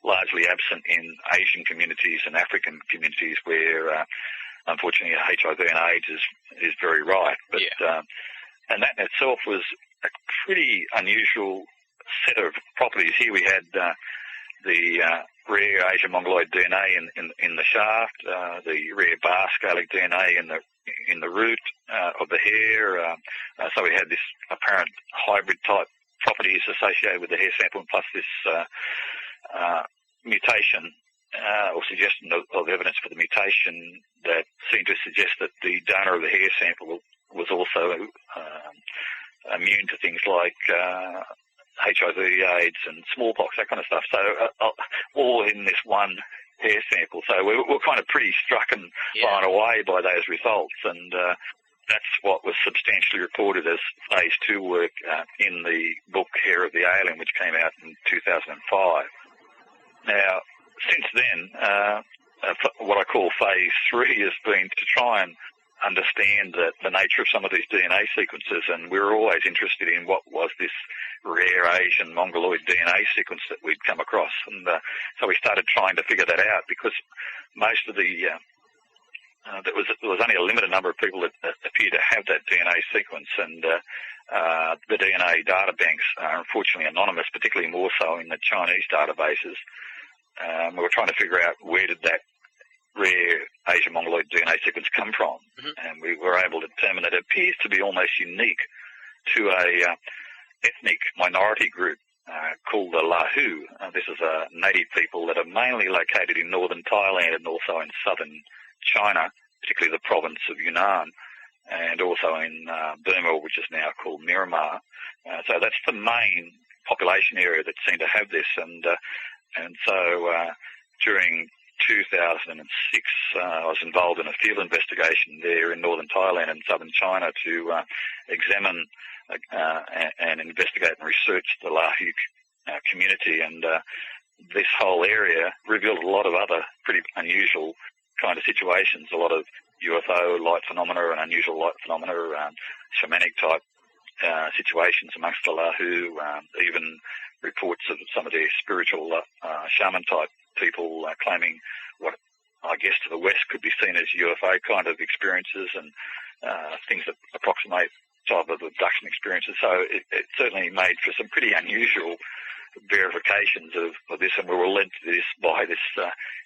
largely absent in Asian communities and African communities where unfortunately HIV and AIDS is very rife. But and that in itself was a pretty unusual set of properties. Here we had the rare Asian Mongoloid DNA in the shaft, the rare bar scalic DNA in the root of the hair. So we had this apparent hybrid type properties associated with the hair sample, plus this mutation or suggestion of evidence for the mutation that seemed to suggest that the donor of the hair sample was also immune to things like HIV, AIDS, and smallpox, that kind of stuff. So all in this one hair sample. So we were kind of pretty struck and blown away by those results, and that's what was substantially reported as phase 2 work in the book Hair of the Alien, which came out in 2005. Now, since then, what I call phase 3 has been to try and understand the nature of some of these DNA sequences, and we were always interested in what was this rare Asian Mongoloid DNA sequence that we'd come across, and so we started trying to figure that out, because most of there was only a limited number of people that appeared to have that DNA sequence, and the DNA data banks are unfortunately anonymous, particularly more so in the Chinese databases. We were trying to figure out where did that rare Asian Mongoloid DNA sequence come from, and we were able to determine that it appears to be almost unique to a ethnic minority group called the Lahu. This is a native people that are mainly located in northern Thailand and also in southern China, particularly the province of Yunnan, and also in Burma, which is now called Myanmar. So that's the main population area that seemed to have this, and so during 2006, I was involved in a field investigation there in northern Thailand and southern China to examine and investigate and research the Lahu community, and this whole area revealed a lot of other pretty unusual kind of situations, a lot of UFO light phenomena and unusual light phenomena, shamanic type situations amongst the Lahu, even reports of some of their spiritual shaman type people claiming what I guess to the west could be seen as UFO kind of experiences, and things that approximate type of abduction experiences. So it certainly made for some pretty unusual verifications of this, and we were led to this by this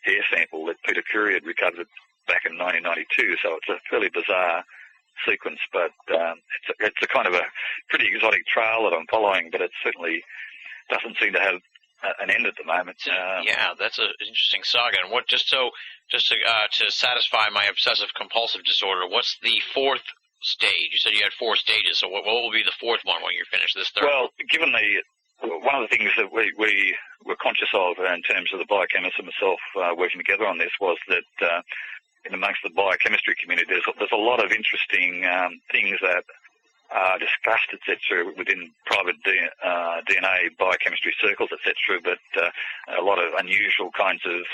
hair sample that Peter Curie had recovered back in 1992. So it's a fairly bizarre sequence, but it's a kind of a pretty exotic trail that I'm following, but it certainly doesn't seem to have an end at the moment. That's an interesting saga. And just to satisfy my obsessive compulsive disorder, what's the fourth stage? You said you had 4 stages, so what will be the fourth one when you're finished this third? Well, given one of the things that we were conscious of in terms of the biochemist and myself working together on this was that in amongst the biochemistry community, there's a lot of interesting things that are discussed, etc., within private DNA biochemistry circles, etc., but a lot of unusual kinds of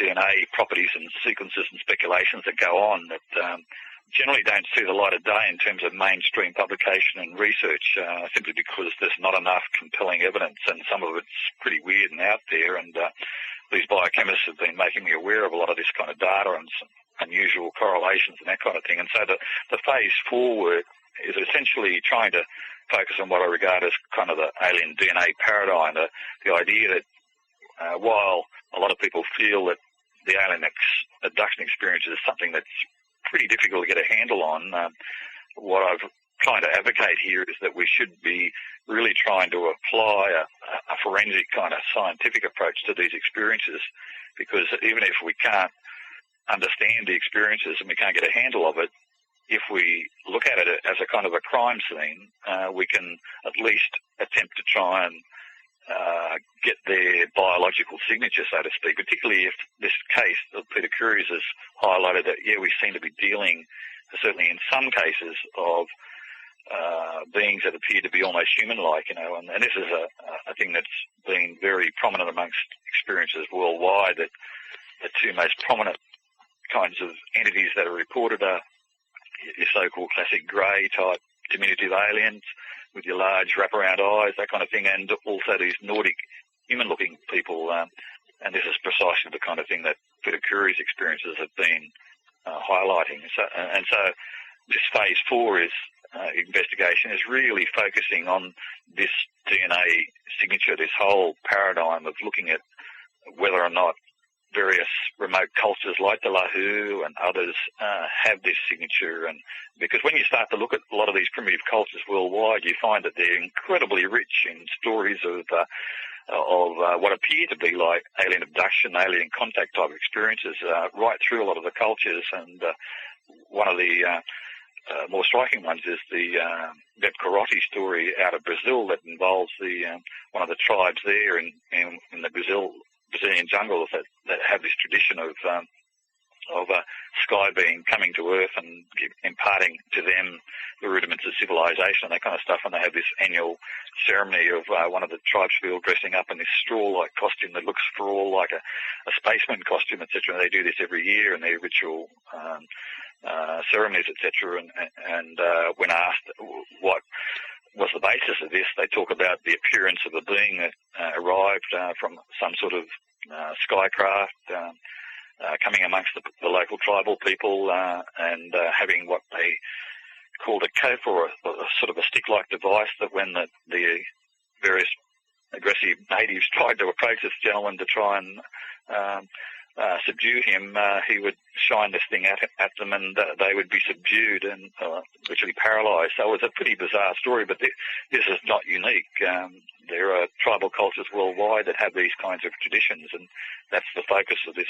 DNA properties and sequences and speculations that go on that generally don't see the light of day in terms of mainstream publication and research, simply because there's not enough compelling evidence, and some of it's pretty weird and out there, and these biochemists have been making me aware of a lot of this kind of data and some unusual correlations and that kind of thing. And so the phase 4 work is essentially trying to focus on what I regard as kind of the alien DNA paradigm, the idea that while a lot of people feel that the alien abduction experience is something that's pretty difficult to get a handle on, what I've trying to advocate here is that we should be really trying to apply a forensic kind of scientific approach to these experiences, because even if we can't understand the experiences and we can't get a handle of it, if we look at it as a kind of a crime scene, we can at least attempt to try and get their biological signature, so to speak, particularly if this case that Peter Curries has highlighted that, we seem to be dealing, certainly in some cases, of beings that appear to be almost human-like, and this is a thing that's been very prominent amongst experiencers worldwide, that the two most prominent kinds of entities that are reported are your so-called classic grey type diminutive aliens with your large wraparound eyes, that kind of thing, and also these Nordic human-looking people, and this is precisely the kind of thing that Peter Curries' experiences have been highlighting. So this phase 4 investigation is really focusing on this DNA signature, this whole paradigm of looking at whether or not various remote cultures like the Lahu and others have this signature. And because when you start to look at a lot of these primitive cultures worldwide, you find that they're incredibly rich in stories of what appear to be like alien abduction, alien contact type experiences right through a lot of the cultures. And one of the more striking ones is the Bep Karate story out of Brazil that involves one of the tribes there in the Brazilian jungles that have this tradition of a sky being coming to Earth and imparting to them the rudiments of civilization and that kind of stuff. And they have this annual ceremony of one of the tribespeople dressing up in this straw-like costume that looks for all like a spaceman costume, etc. And they do this every year in their ritual ceremonies, etc. And when asked what was the basis of this, they talk about the appearance of a being that arrived from some sort of skycraft, coming amongst the local tribal people and having what they called a cope, or a sort of a stick-like device that when the various aggressive natives tried to approach this gentleman to try and subdue him, he would shine this thing at them and they would be subdued and literally paralysed. So it was a pretty bizarre story, but this is not unique. There are tribal cultures worldwide that have these kinds of traditions, and that's the focus of this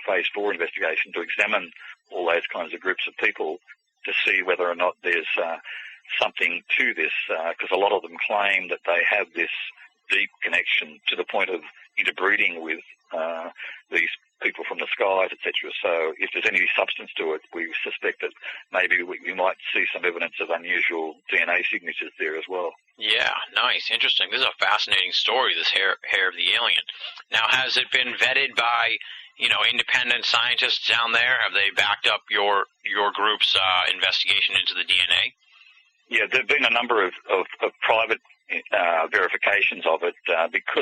Phase 4 investigation, to examine all those kinds of groups of people to see whether or not there's something to this, because a lot of them claim that they have this deep connection to the point of interbreeding with these people from the skies, etc. So if there's any substance to it, we suspect that maybe we might see some evidence of unusual DNA signatures there as well. Yeah, nice, interesting. This is a fascinating story, this hair of the alien. Now, has it been vetted by, independent scientists down there? Have they backed up your group's investigation into the DNA? Yeah, there have been a number of private verifications of it,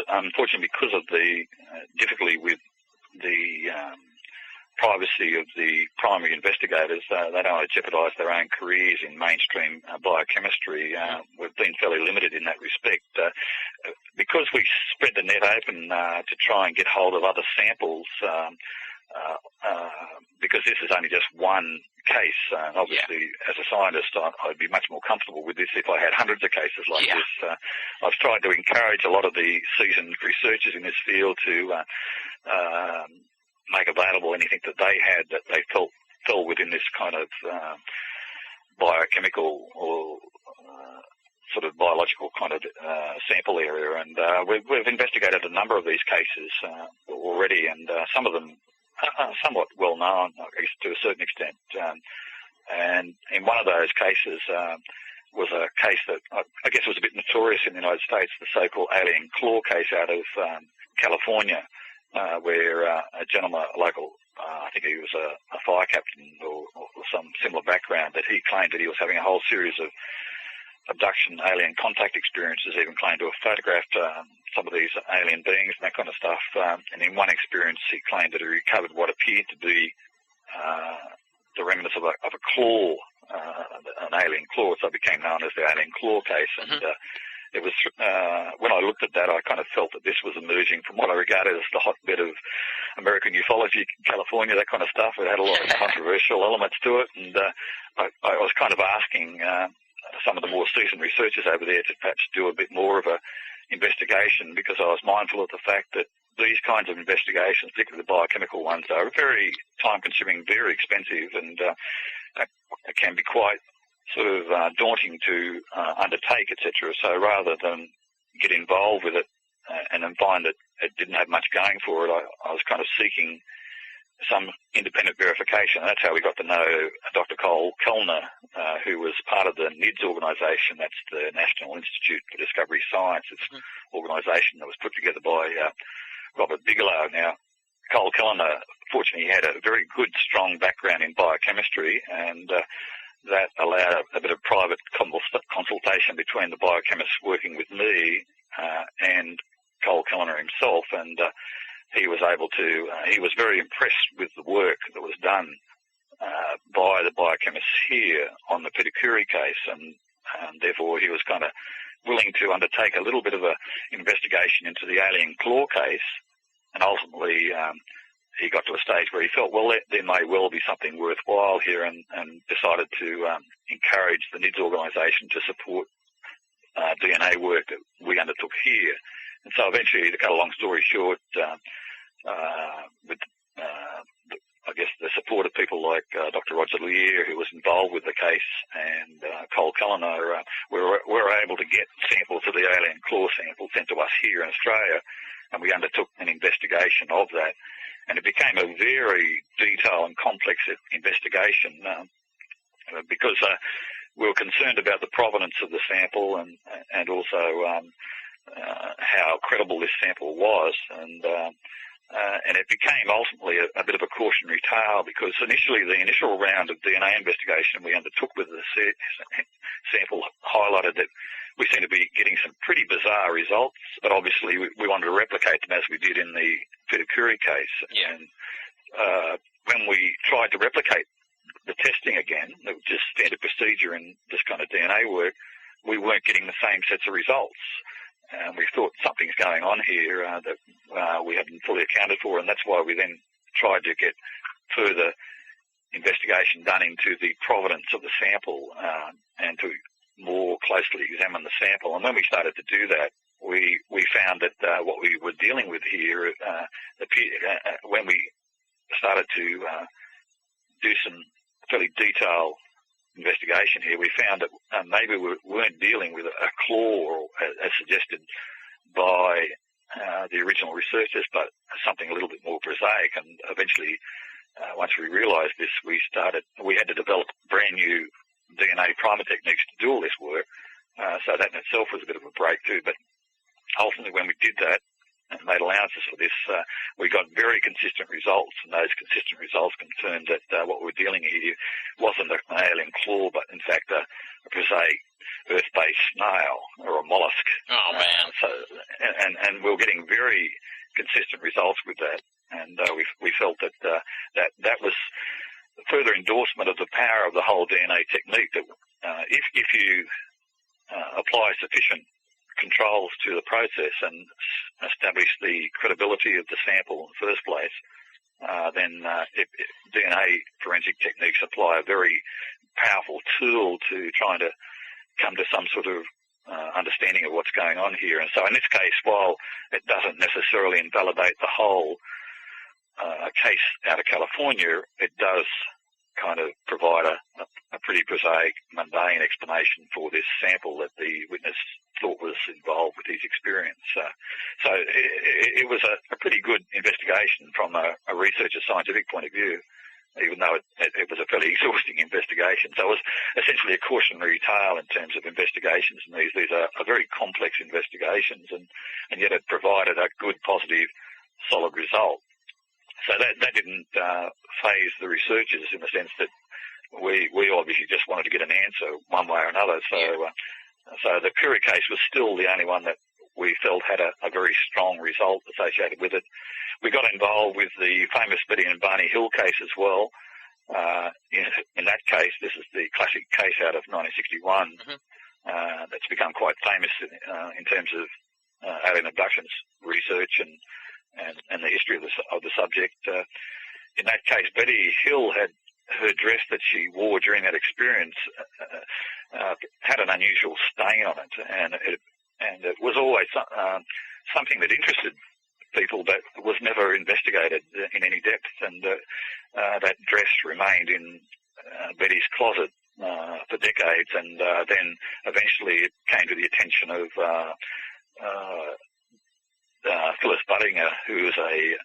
unfortunately because of the difficulty with the privacy of the primary investigators. They don't want to jeopardise their own careers in mainstream biochemistry. We've been fairly limited in that respect. Because we spread the net open to try and get hold of other samples, because this is only just one case. Obviously, as a scientist, I'd be much more comfortable with this if I had hundreds of cases like this. I've tried to encourage a lot of the seasoned researchers in this field to make available anything that they had that they felt fell within this kind of biochemical or sort of biological kind of sample area. And we've investigated a number of these cases already, and some of them are somewhat well known, I guess, to a certain extent. And in one of those cases was a case that I guess was a bit notorious in the United States, the so-called alien claw case out of California, where a gentleman, a local, I think he was a fire captain or some similar background, that he claimed that he was having a whole series of abduction, alien contact experiences, even claimed to have photographed some of these alien beings and that kind of stuff. And in one experience, he claimed that he recovered what appeared to be the remnants of a claw, an alien claw, so it became known as the alien claw case. And it was when I looked at that, I kind of felt that this was emerging from what I regarded as the hotbed of American ufology, California, that kind of stuff. It had a lot of controversial elements to it, and I was kind of asking some of the more seasoned researchers over there to perhaps do a bit more of a investigation, because I was mindful of the fact that these kinds of investigations, particularly the biochemical ones, are very time-consuming, very expensive, and can be quite sort of daunting to undertake, etc. So rather than get involved with it and then find that it didn't have much going for it, I was kind of seeking some independent verification. And that's how we got to know Dr. Cole Kellner, who was part of the NIDS organisation. That's the National Institute for Discovery Science. It's an organisation that was put together by Robert Bigelow. Now, Cole Kellner, fortunately, had a very good, strong background in biochemistry, and that allowed a bit of private consultation between the biochemists working with me and Cole Kellner himself, and he was able to, he was very impressed with the work that was done by the biochemists here on the Peter Curie case, and therefore he was kind of willing to undertake a little bit of an investigation into the alien claw case, and ultimately he got to a stage where he felt, well, there may well be something worthwhile here, and decided to encourage the NIDS organisation to support DNA work that we undertook here. And so eventually, to cut a long story short, with I guess the support of people like Dr. Roger Lear, who was involved with the case, and Cole Kellner, we were able to get samples of the alien claw sample sent to us here in Australia, and we undertook an investigation of that. And it became a very detailed and complex investigation because we were concerned about the provenance of the sample and also how credible this sample was, and it became ultimately a bit of a cautionary tale, because initially the initial round of DNA investigation we undertook with the sample highlighted that we seemed to be getting some pretty bizarre results, but obviously we wanted to replicate them as we did in the Peter Curie case. Yeah. And when we tried to replicate the testing again, which is standard procedure in this kind of DNA work, we weren't getting the same sets of results. And we thought something's going on here that we hadn't fully accounted for, and that's why we then tried to get further investigation done into the provenance of the sample and to more closely examine the sample. And when we started to do that, we found that what we were dealing with here, when we started to do some fairly detailed investigation here, we found that maybe we weren't dealing with a claw, as suggested by the original researchers, but something a little bit more prosaic. And eventually, once we realised this, we had to develop brand new DNA primer techniques to do all this work. So that in itself was a bit of a breakthrough. But ultimately, when we did that and made allowances for this, we got very consistent results, and those consistent results confirmed that what we're dealing here wasn't an alien claw, but in fact a prosaic earth-based snail or a mollusk. Oh man! And we were getting very consistent results with that, and we felt that that was further endorsement of the power of the whole DNA technique. That if you apply sufficient controls to the process and establish the credibility of the sample in the first place, then DNA forensic techniques apply a very powerful tool to trying to come to some sort of understanding of what's going on here. And so in this case, while it doesn't necessarily invalidate the whole case out of California, it does kind of provide a pretty prosaic, mundane explanation for this sample that the witness thought was involved with his experience. So it was a pretty good investigation from a researcher scientific point of view, even though it was a fairly exhausting investigation. So it was essentially a cautionary tale in terms of investigations, and these are very complex investigations, and yet it provided a good, positive, solid result. So that didn't faze the researchers in the sense that we obviously just wanted to get an answer one way or another. So the Curie case was still the only one that we felt had a very strong result associated with it. We got involved with the famous Betty and Barney Hill case as well. In that case, this is the classic case out of 1961 that's become quite famous in terms of alien abductions research and the history of the subject. In that case, Betty Hill had her dress that she wore during that experience had an unusual stain on it, and it was always something that interested people, but was never investigated in any depth. And that dress remained in Betty's closet for decades, and then eventually it came to the attention of Belanger, who is a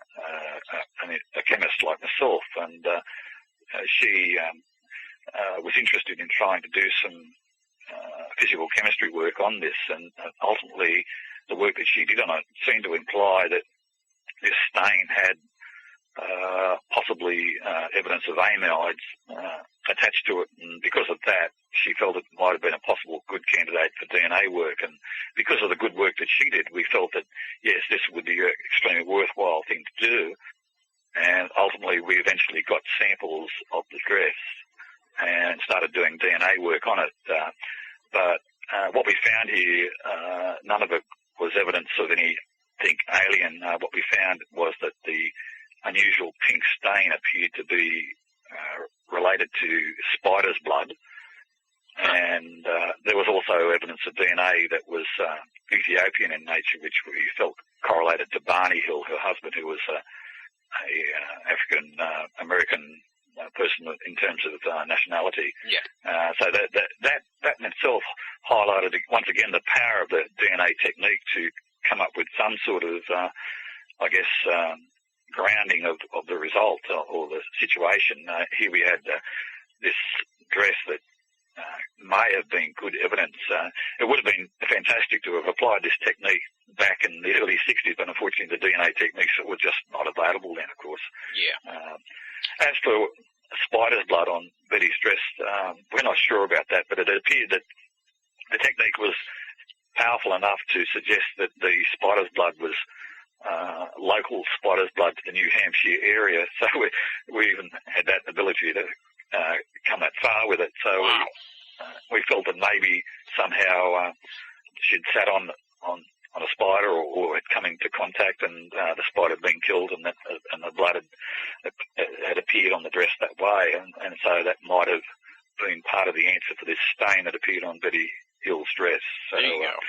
chemist like myself, and she was interested in trying to do some physical chemistry work on this, and ultimately the work that she did on it seemed to imply that this stain had possibly evidence of amyloids attached to it, and because of that, she felt it might have been a possible good candidate for DNA work. And because of the good work that she did, we felt that, yes, this would be an extremely worthwhile thing to do. And ultimately, we eventually got samples of the dress and started doing DNA work on it. But what we found here, none of it was evidence of anything alien. What we found was that the unusual pink stain appeared to be related to spider's blood. And there was also evidence of DNA that was Ethiopian in nature, which we felt correlated to Barney Hill, her husband, who was a African American person in terms of nationality. Yeah. So that in itself highlighted once again the power of the DNA technique to come up with some sort of, grounding of the result or the situation. Here we had this dress that may have been good evidence. It would have been fantastic to have applied this technique back in the early 60s, but unfortunately the DNA techniques were just not available then, of course. Yeah. As for spider's blood on Betty's dress, we're not sure about that, but it appeared that the technique was powerful enough to suggest that the spider's blood was local spider's blood to the New Hampshire area. So we even had that ability to come that far with it. So wow. We felt that maybe somehow she'd sat on a spider or had come into contact, and the spider had been killed, and the blood had appeared on the dress that way, and so that might have been part of the answer for this stain that appeared on Betty Hill's dress. So, there you go.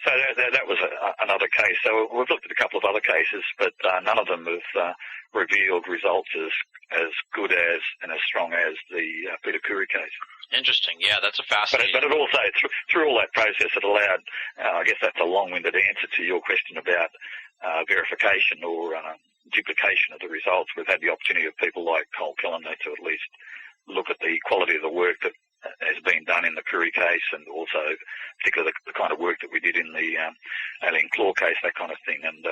So that was another case. So we've looked at a couple of other cases, but none of them have revealed results as good as and as strong as the Peter Curry case. Interesting. Yeah, that's a fascinating. But it also, through all that process, it allowed, I guess that's a long-winded answer to your question about verification or duplication of the results. We've had the opportunity of people like Cole Kellner to at least look at the quality of the work that has been done in the Curry case, and also particularly the kind of work that we did in the Alien Claw case, that kind of thing. And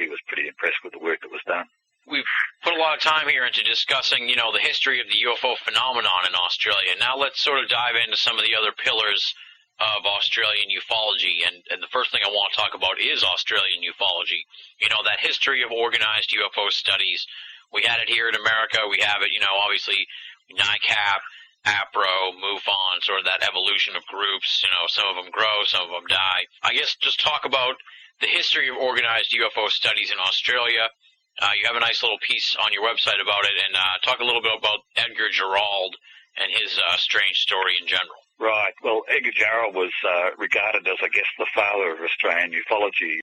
he was pretty impressed with the work that was done. We've put a lot of time here into discussing, the history of the UFO phenomenon in Australia. Now let's sort of dive into some of the other pillars of Australian ufology. And the first thing I want to talk about is Australian ufology. That history of organized UFO studies. We had it here in America. We have it, obviously, NICAP, APRO, MUFON, sort of that evolution of groups. Some of them grow, some of them die. I guess just talk about the history of organized UFO studies in Australia. You have a nice little piece on your website about it, and talk a little bit about Edgar Gerald and his strange story in general. Right. Well, Edgar Gerald was regarded as, I guess, the father of Australian ufology.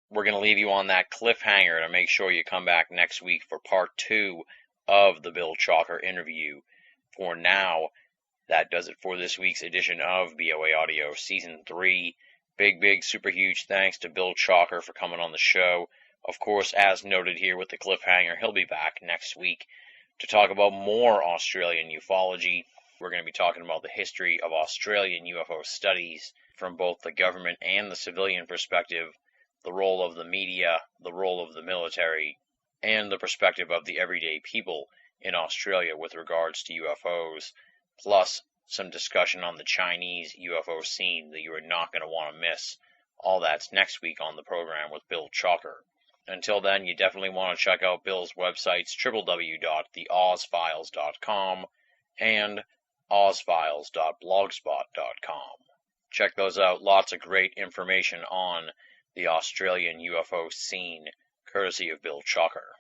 We're going to leave you on that cliffhanger to make sure you come back next week for part 2 of the Bill Chalker interview. For now, that does it for this week's edition of BOA Audio Season 3. Big, super huge thanks to Bill Chalker for coming on the show. Of course, as noted here with the cliffhanger, he'll be back next week to talk about more Australian ufology. We're going to be talking about the history of Australian UFO studies from both the government and the civilian perspective, the role of the media, the role of the military, and the perspective of the everyday people in Australia with regards to UFOs, plus some discussion on the Chinese UFO scene that you are not going to want to miss. All that's next week on the program with Bill Chalker. Until then, you definitely want to check out Bill's websites, www.theozfiles.com and ozfiles.blogspot.com. Check those out. Lots of great information on the Australian UFO scene, courtesy of Bill Chalker.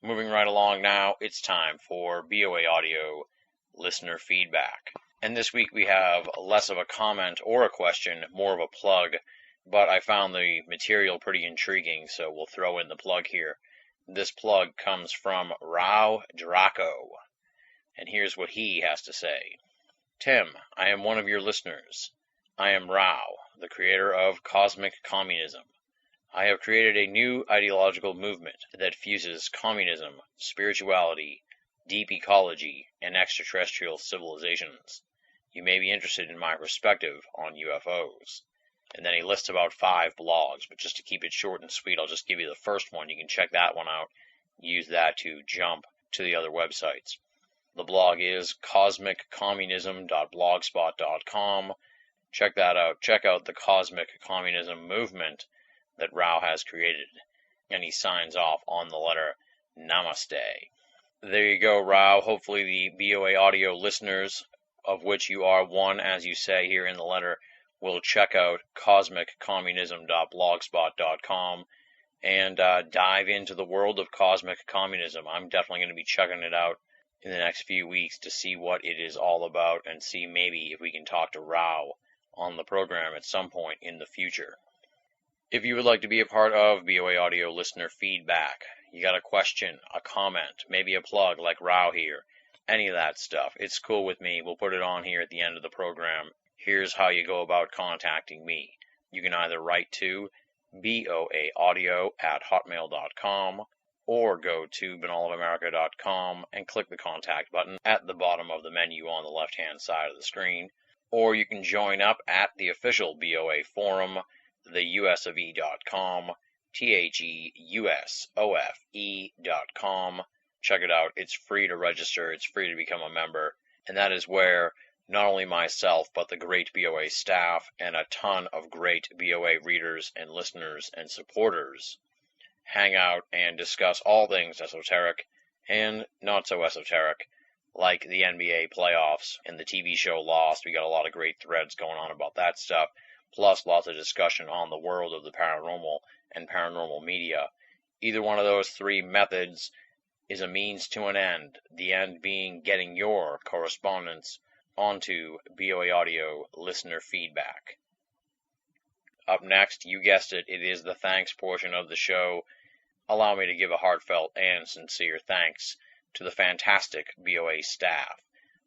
Moving right along now, it's time for BOA Audio listener feedback. And this week we have less of a comment or a question, more of a plug, but I found the material pretty intriguing, so we'll throw in the plug here. This plug comes from Rao Draco, and here's what he has to say. Tim, I am one of your listeners. I am Rao, the creator of Cosmic Communism. I have created a new ideological movement that fuses communism, spirituality, deep ecology, and extraterrestrial civilizations. You may be interested in my perspective on UFOs. And then he lists about 5 blogs, but just to keep it short and sweet, I'll just give you the first one. You can check that one out. Use that to jump to the other websites. The blog is cosmiccommunism.blogspot.com. Check that out. Check out the cosmic communism movement that Rao has created. And he signs off on the letter Namaste. There you go, Rao. Hopefully the BOA audio listeners, of which you are one, as you say here in the letter, will check out cosmiccommunism.blogspot.com and dive into the world of cosmic communism. I'm definitely going to be checking it out in the next few weeks to see what it is all about and see maybe if we can talk to Rao on the program at some point in the future. If you would like to be a part of BOA Audio listener feedback, you got a question, a comment, maybe a plug like Rao here, any of that stuff, it's cool with me. We'll put it on here at the end of the program. Here's how you go about contacting me. You can either write to boaaudio@hotmail.com or go to benallofamerica.com and click the contact button at the bottom of the menu on the left-hand side of the screen. Or you can join up at the official BOA forum, theusofe.com, theusofe.com. Check it out. It's free to register. It's free to become a member. And that is where not only myself, but the great BOA staff and a ton of great BOA readers and listeners and supporters hang out and discuss all things esoteric and not so esoteric, like the NBA playoffs and the TV show Lost. We got a lot of great threads going on about that stuff, plus lots of discussion on the world of the paranormal and paranormal media. Either one of those 3 methods is a means to an end, the end being getting your correspondence onto BOA Audio listener feedback. Up next, you guessed it, it is the thanks portion of the show. Allow me to give a heartfelt and sincere thanks to the fantastic BOA staff: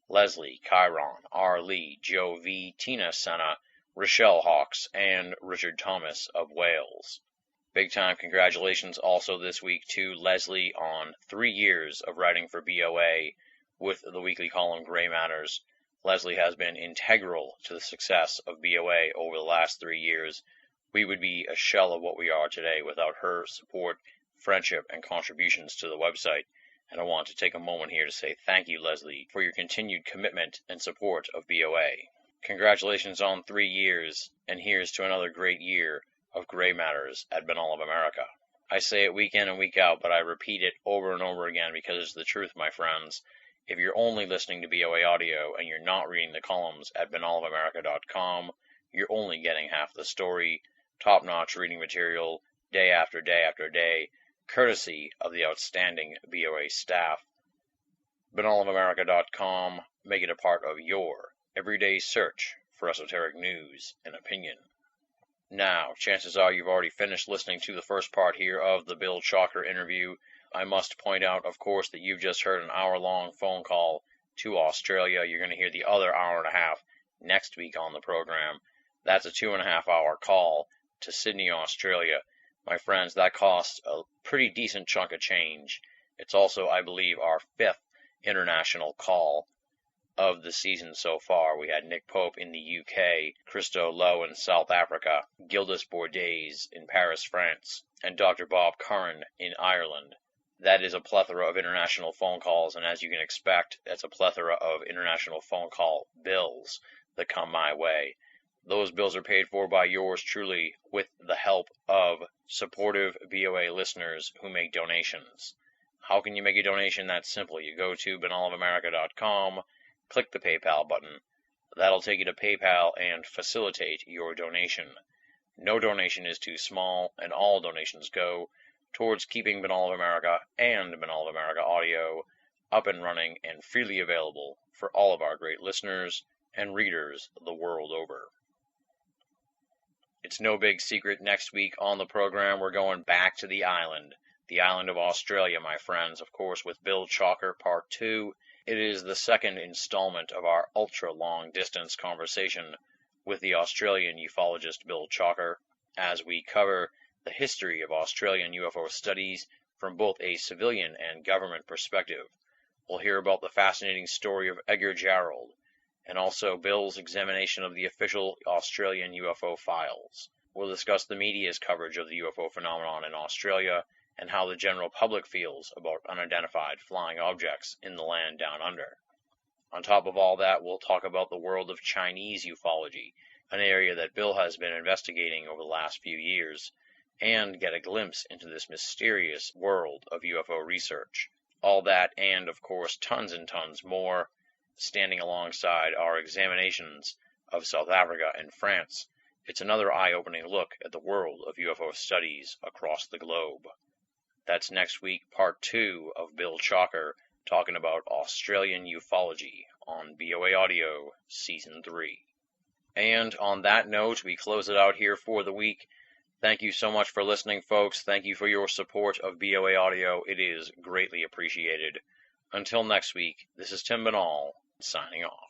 Leslie, Chiron, R. Lee, Joe V, Tina Senna, Rochelle Hawks, and Richard Thomas of Wales. Big time congratulations also this week to Leslie on 3 years of writing for BOA with the weekly column Gray Matters. Leslie has been integral to the success of BOA over the last 3 years. We would be a shell of what we are today without her support, friendship, and contributions to the website. And I want to take a moment here to say thank you, Leslie, for your continued commitment and support of BOA. Congratulations on 3 years, and here's to another great year of Gray Matters at Benall of America. I say it week in and week out, but I repeat it over and over again because it's the truth, my friends. If you're only listening to BOA Audio and you're not reading the columns at benallofamerica.com, you're only getting half the story. Top-notch reading material, day after day after day, courtesy of the outstanding BOA staff. benallofamerica.com, make it a part of your everyday search for esoteric news and opinion. Now, chances are you've already finished listening to the first part here of the Bill Chalker interview. I must point out, of course, that you've just heard an hour-long phone call to Australia. You're going to hear the other hour and a half next week on the program. That's a 2.5-hour call to Sydney, Australia. My friends, that costs a pretty decent chunk of change. It's also, I believe, our 5th international call of the season so far. We had Nick Pope in the UK, Christo Lowe in South Africa, Gildas Bordes in Paris, France, and Dr. Bob Curran in Ireland. That is a plethora of international phone calls, and as you can expect, that's a plethora of international phone call bills that come my way. Those bills are paid for by yours truly with the help of supportive BOA listeners who make donations. How can you make a donation? That's simple. You go to benallofamerica.com, click the PayPal button. That'll take you to PayPal and facilitate your donation. No donation is too small, and all donations go towards keeping Benall of America and Benall of America Audio up and running and freely available for all of our great listeners and readers the world over. It's no big secret, next week on the program we're going back to the island of Australia, my friends, of course, with Bill Chalker Part 2. It is the second installment of our ultra-long-distance conversation with the Australian ufologist Bill Chalker, as we cover the history of Australian UFO studies from both a civilian and government perspective. We'll hear about the fascinating story of Edgar Gerald, and also Bill's examination of the official Australian UFO files. We'll discuss the media's coverage of the UFO phenomenon in Australia and how the general public feels about unidentified flying objects in the land down under. On top of all that, we'll talk about the world of Chinese ufology, an area that Bill has been investigating over the last few years, and get a glimpse into this mysterious world of UFO research. All that and, of course, tons and tons more, standing alongside our examinations of South Africa and France. It's another eye-opening look at the world of UFO studies across the globe. That's next week, part 2 of Bill Chalker talking about Australian ufology on BOA Audio Season 3. And on that note, we close it out here for the week. Thank you so much for listening, folks. Thank you for your support of BOA Audio. It is greatly appreciated. Until next week, this is Tim Banal, signing off.